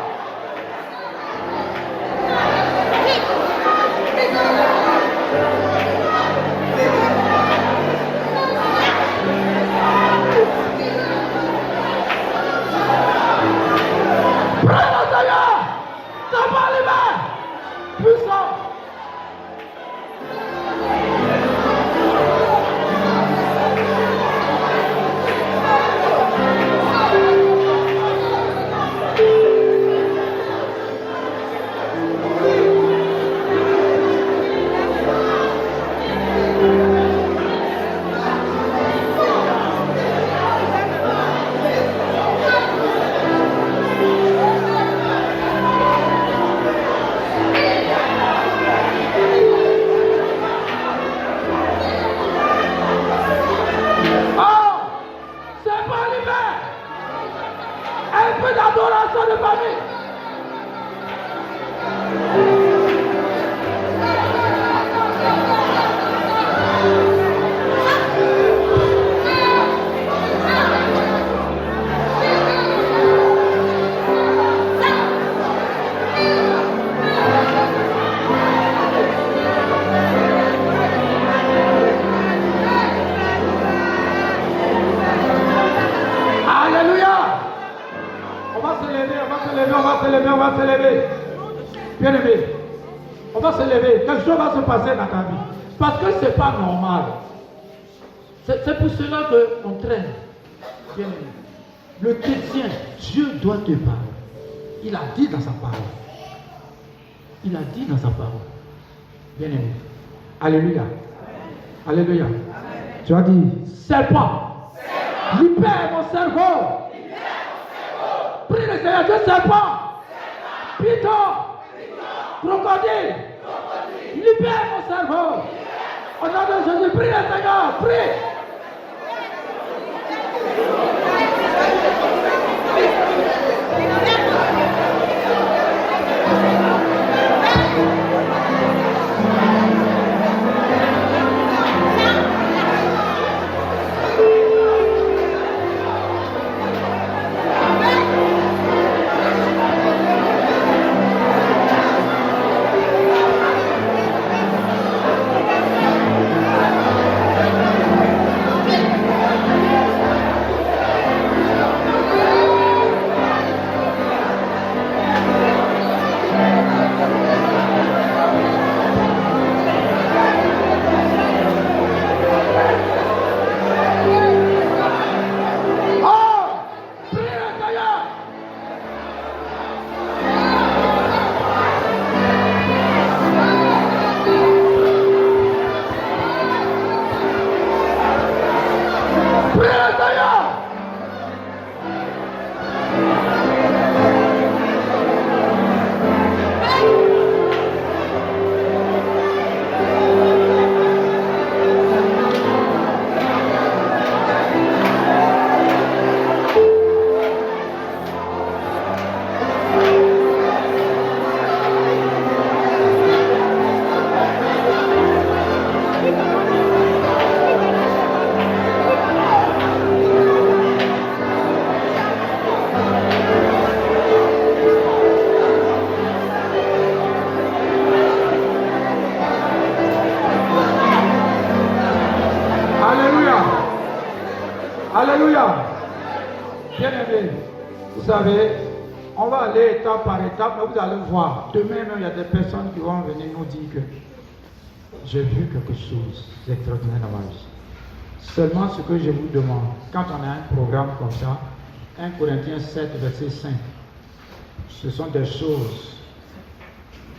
Bien-aimé, on va se lever. Quelque chose va se passer dans ta vie. Parce que ce n'est pas normal. C'est pour cela qu'on traîne. Bien-aimé. Le chrétien, Dieu doit te parler. Il a dit dans sa parole. Il a dit dans sa parole. Bien-aimé. Alléluia. Alléluia. Tu as dit, serpent. Libère mon cerveau. Prie le Seigneur, Dieu serpent. Python. Crocodile. Libère mon cerveau. Au nom de Jésus, prie le Seigneur. Prie. Alléluia. Bien aimé, vous savez, on va aller étape par étape, mais vous allez voir. Demain, il y a des personnes qui vont venir nous dire que j'ai vu quelque chose d'extraordinaire dans ma vie. Seulement ce que je vous demande, quand on a un programme comme ça, 1 Corinthiens 7, verset 5, ce sont des choses,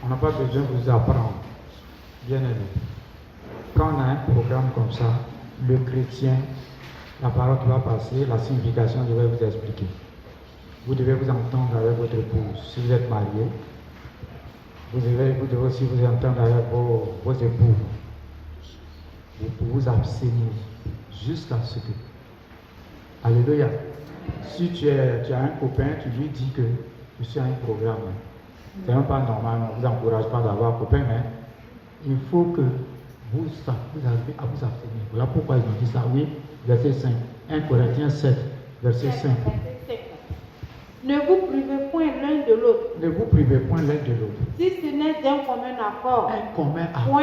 on n'a pas besoin de vous apprendre, bien aimé. Quand on a un programme comme ça, le chrétien, la parole qui va passer, la signification, je vais vous expliquer. Vous devez vous entendre avec votre épouse. Si vous êtes marié, vous devez aussi vous entendre avec vos époux. Vous vous abstenir jusqu'à ce que. Alléluia. Si tu as un copain, tu lui dis que je suis à un programme. C'est même pas normal, on ne vous encourage pas d'avoir un copain, mais il faut que vous arrivez à vous abstenir. Voilà pourquoi ils ont dit ça. Oui, verset 5. 1 Corinthiens 7, verset 5. Ne vous privez point l'un de l'autre. Ne vous privez point l'un de l'autre. Si ce n'est d'un commun accord. Un commun accord.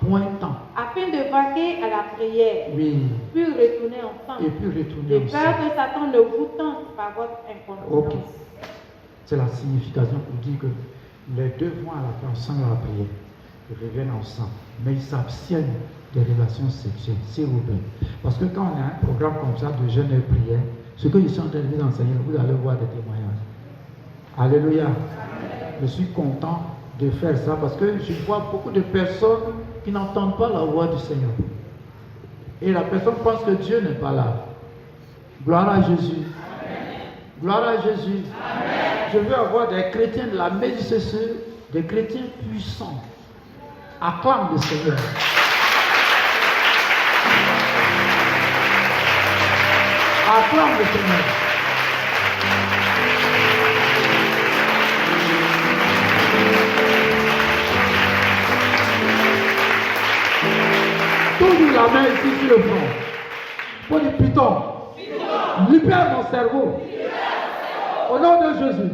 Point temps. Afin de vaquer à la prière. Oui. Puis retourner ensemble. Et puis retourner ensemble. De peur que Satan ne vous tente par votre incontinence. Ok. C'est la signification pour dire que les deux vont à la fin ensemble à la prière. Ils reviennent ensemble. Mais ils s'abstiennent des relations sexuelles, s'il vous plaît. Parce que quand on a un programme comme ça de jeûne et prière, ce que je suis en train de vous enseigner, vous allez voir des témoignages. Alléluia. Je suis content de faire ça parce que je vois beaucoup de personnes qui n'entendent pas la voix du Seigneur. Et la personne pense que Dieu n'est pas là. Gloire à Jésus. Gloire à Jésus. Je veux avoir des chrétiens de la Médicécie, des chrétiens puissants. Acclame le Seigneur. Acclame le Seigneur. Toujours la main ici sur le front. Pour dire Python. Libère mon cerveau. Au nom de Jésus.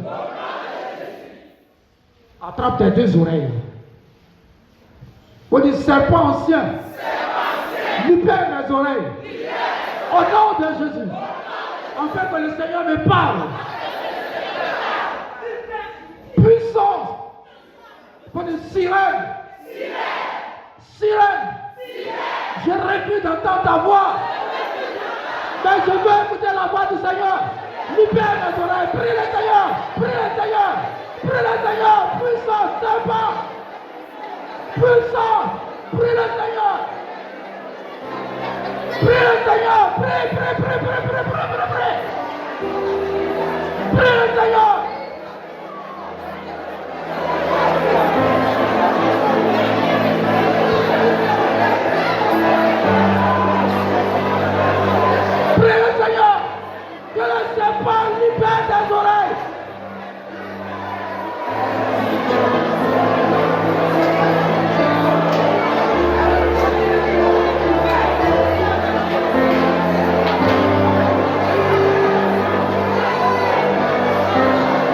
Attrape tes deux oreilles. Pour dire serpent ancien. Libère mes oreilles. Au nom de Jésus. Afin que le Seigneur me parle. Puissance. Pour dire sirène. Sirène. Je refuse d'entendre ta voix. Mais je veux écouter la voix du Seigneur. Libère mes oreilles. Prie le Seigneur. Prie le Seigneur. Prie le Seigneur. Puissance. Serpent. Puissance. Prie le Seigneur. Prie le Seigneur. Prie, prie, prie, prie, prie, prie, prie, prie. Prie le Seigneur. Prie le Seigneur. Que le serpent libère tes oreilles.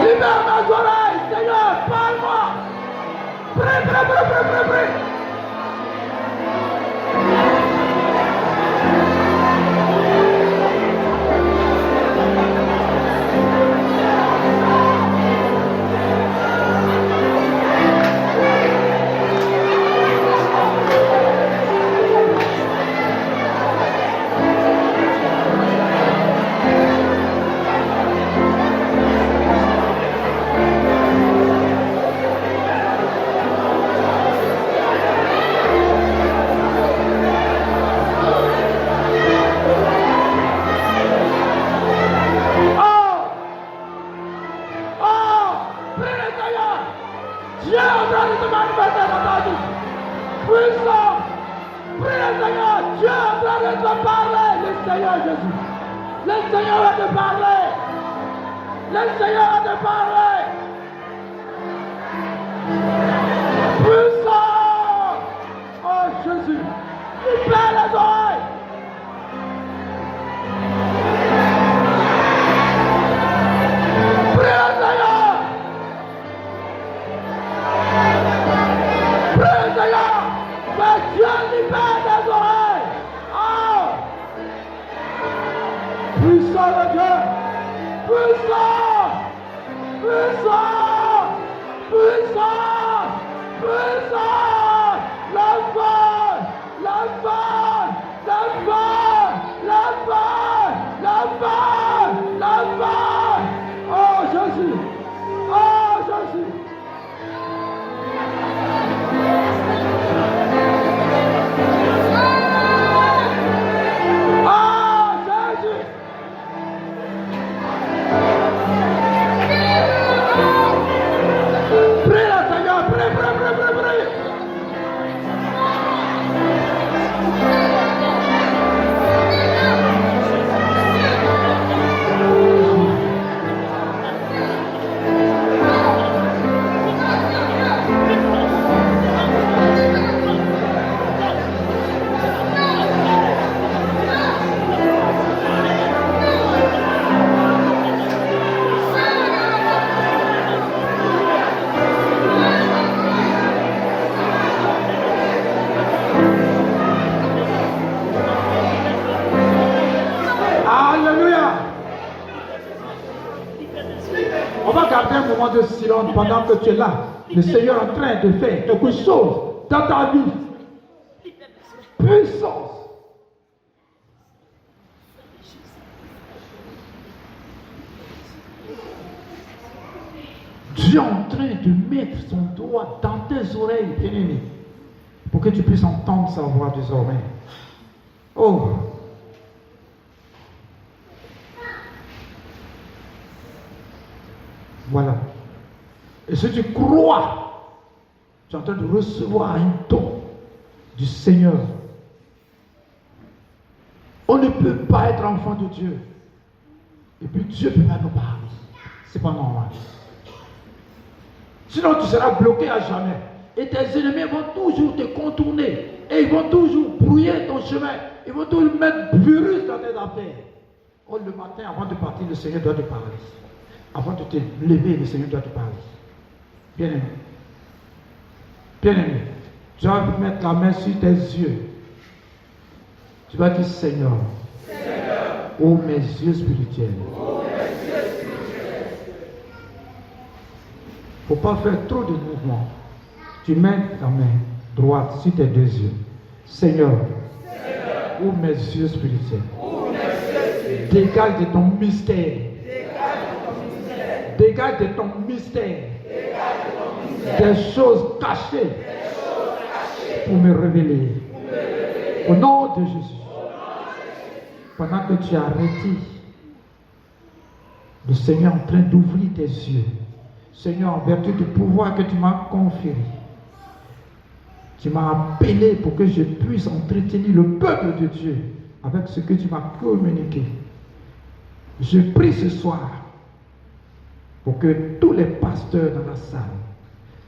Libère mes oreilles, Seigneur, parle-moi. Prie, prie, prie, prie, prie, prie. Puissant le Dieu. Puissant. Puissant. Puissant. Puissant. La fin. La fin. La fin. La fin. La fin. La fin. Oh Jésus. Oh Jésus. Un moment de silence pendant que tu es là. Le Seigneur est en train de faire quelque chose dans ta vie. Puissance. Dieu est en train de mettre son doigt dans tes oreilles, bien-aimé, pour que tu puisses entendre sa voix désormais. Oh. Voilà. Et si tu crois, tu es en train de recevoir un don du Seigneur. On ne peut pas être enfant de Dieu. Et puis Dieu ne peut pas nous parler. C'est pas normal. Sinon tu seras bloqué à jamais. Et tes ennemis vont toujours te contourner. Et ils vont toujours brouiller ton chemin. Ils vont toujours mettre virus dans tes affaires. Oh, le matin, avant de partir, le Seigneur doit te parler. Avant de te lever, le Seigneur doit te parler. Bien-aimé. Bien-aimé. Tu vas mettre la main sur tes yeux. Tu vas dire, Seigneur, ouvre mes yeux spirituels. Il ne faut pas faire trop de mouvements. Tu mets ta main droite sur tes deux yeux. Seigneur, ouvre mes yeux spirituels. Dégage de ton mystère. Dégage de ton mystère. Des choses cachées pour me révéler. Au nom de Jésus. Pendant que tu as arrêté, le Seigneur est en train d'ouvrir tes yeux. Seigneur, en vertu du pouvoir que tu m'as conféré, tu m'as appelé pour que je puisse entretenir le peuple de Dieu avec ce que tu m'as communiqué. Je prie ce soir pour que tous les pasteurs dans la salle,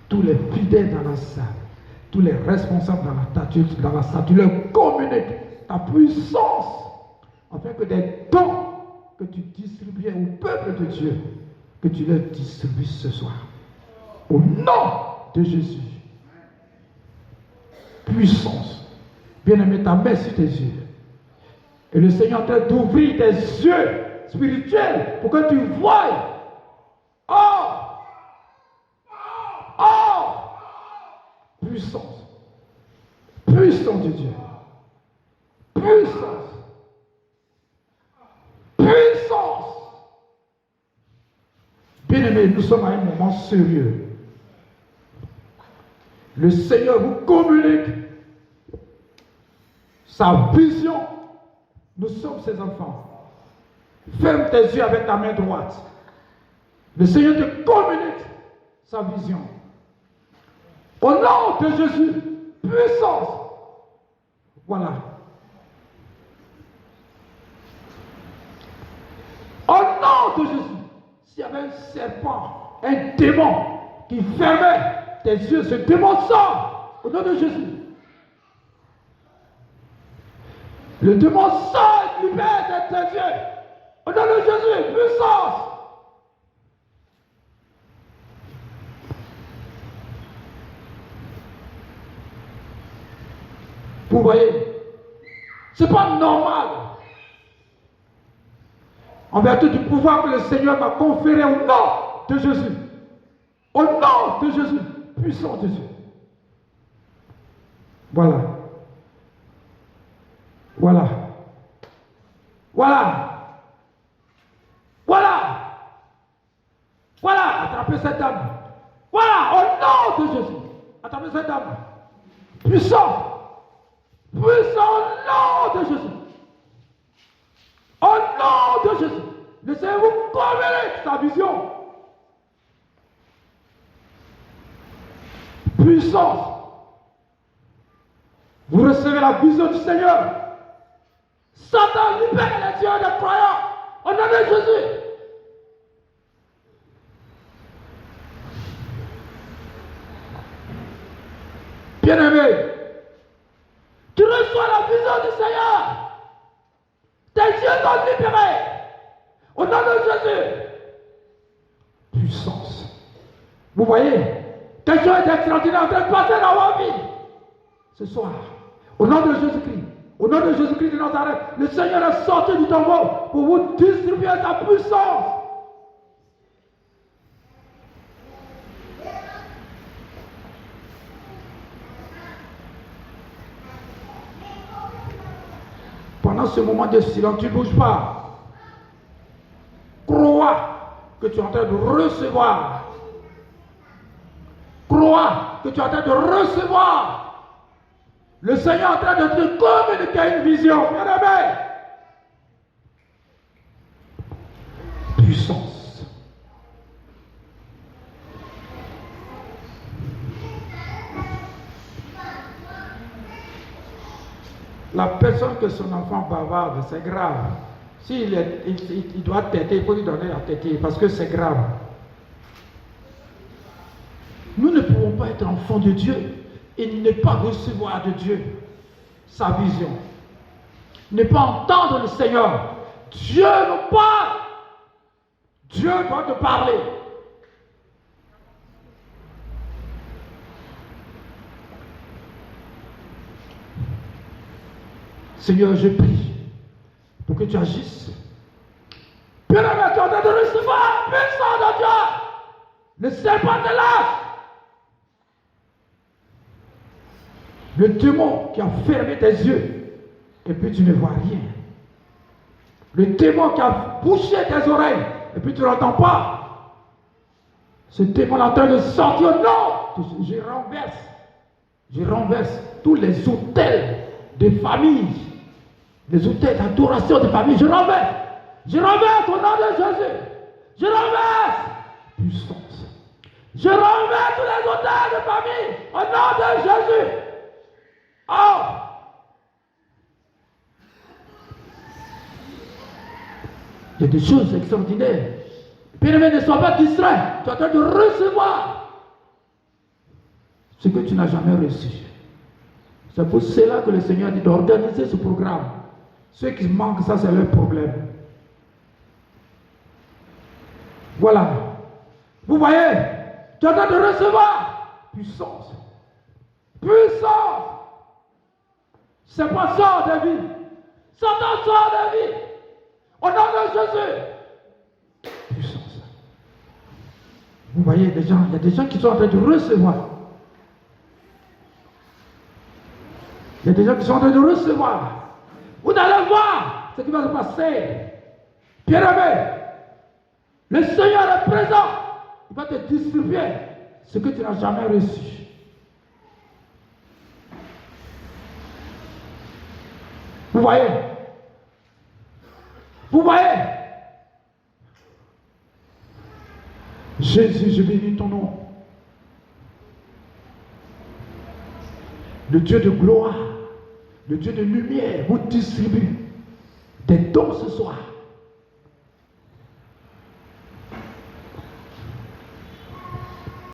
tous les fidèles dans la salle, tous les responsables dans la salle, tu leur communiques ta puissance, afin que des dons que tu distribuais au peuple de Dieu, que tu leur distribues ce soir. Au nom de Jésus. Puissance. Bien-aimé, ta main sur tes yeux. Et le Seigneur est en train d'ouvrir tes yeux spirituels pour que tu voies. Oh! Oh! Puissance. Puissance de Dieu. Puissance. Puissance. Bien-aimés, nous sommes à un moment sérieux. Le Seigneur vous communique sa vision. Nous sommes ses enfants. Ferme tes yeux avec ta main droite. Le Seigneur te communique sa vision. Au nom de Jésus, puissance. Voilà. Au nom de Jésus, s'il y avait un serpent, un démon qui fermait tes yeux, ce démon sort au nom de Jésus. Le démon sort et libère tes yeux au nom de Jésus, puissance. Vous voyez, c'est pas normal. En vertu du pouvoir que le Seigneur m'a conféré au nom de Jésus. Au nom de Jésus. Puissant de Dieu. Voilà. Voilà. Voilà. Voilà. Voilà. Attrapez cette dame. Voilà. Au nom de Jésus. Attrapez cette dame. Puissant. Puissant au nom de Jésus. Au nom de Jésus. Laissez-vous convaincre sa vision. Puissance. Vous recevez la vision du Seigneur. Satan libère les yeux des croyants. Au nom de Jésus. Bien-aimé, tu reçois la vision du Seigneur. Tes yeux sont libérés. Au nom de Jésus. Puissance. Vous voyez, quelque chose d'extraordinaire en train de passer dans votre vie. Ce soir, au nom de Jésus-Christ, au nom de Jésus-Christ de Nazareth, le Seigneur est sorti du tombeau pour vous distribuer sa puissance. Pendant ce moment de silence, tu ne bouges pas. Crois que tu es en train de recevoir. Crois que tu es en train de recevoir. Le Seigneur est en train de te communiquer une vision. Bien-aimé. Puissance. La personne que son enfant bavarde, c'est grave. Il doit têter, il faut lui donner la têter parce que c'est grave. Nous ne pouvons pas être enfants de Dieu et ne pas recevoir de Dieu sa vision. Ne pas entendre le Seigneur. Dieu nous parle. Dieu doit te parler. Seigneur, je prie pour que tu agisses. Bien-aimé, tu es en train de recevoir la puissance de Dieu. Le serpent de l'âge. Le démon qui a fermé tes yeux et puis tu ne vois rien. Le démon qui a bouché tes oreilles et puis tu n'entends pas. Ce démon est en train de sortir. Non, je renverse tous les autels de famille, les autels d'adoration de famille. Je renverse au nom de Jésus. Je renverse puissance. Je renverse tous les autels de famille au nom de Jésus. Oh! Il y a des choses extraordinaires. Bien-aimé, ne sois pas distrait. Tu es en train de recevoir ce que tu n'as jamais reçu. C'est pour cela que le Seigneur dit d'organiser ce programme. Ceux qui manquent, ça c'est leur problème. Voilà. Vous voyez, tu es en train de recevoir puissance. Puissance. C'est pas sort de vie. Satan sort de vie. Au nom de Jésus. Puissance. Vous voyez, il y a des gens qui sont en train de recevoir. Il y a des gens qui sont en train de recevoir. Vous allez voir ce qui va se passer. Bien-aimé, le Seigneur est présent. Il va te distribuer ce que tu n'as jamais reçu. Vous voyez? Vous voyez? Jésus, je bénis ton nom. Le Dieu de gloire, le Dieu de lumière vous distribue des dons ce soir.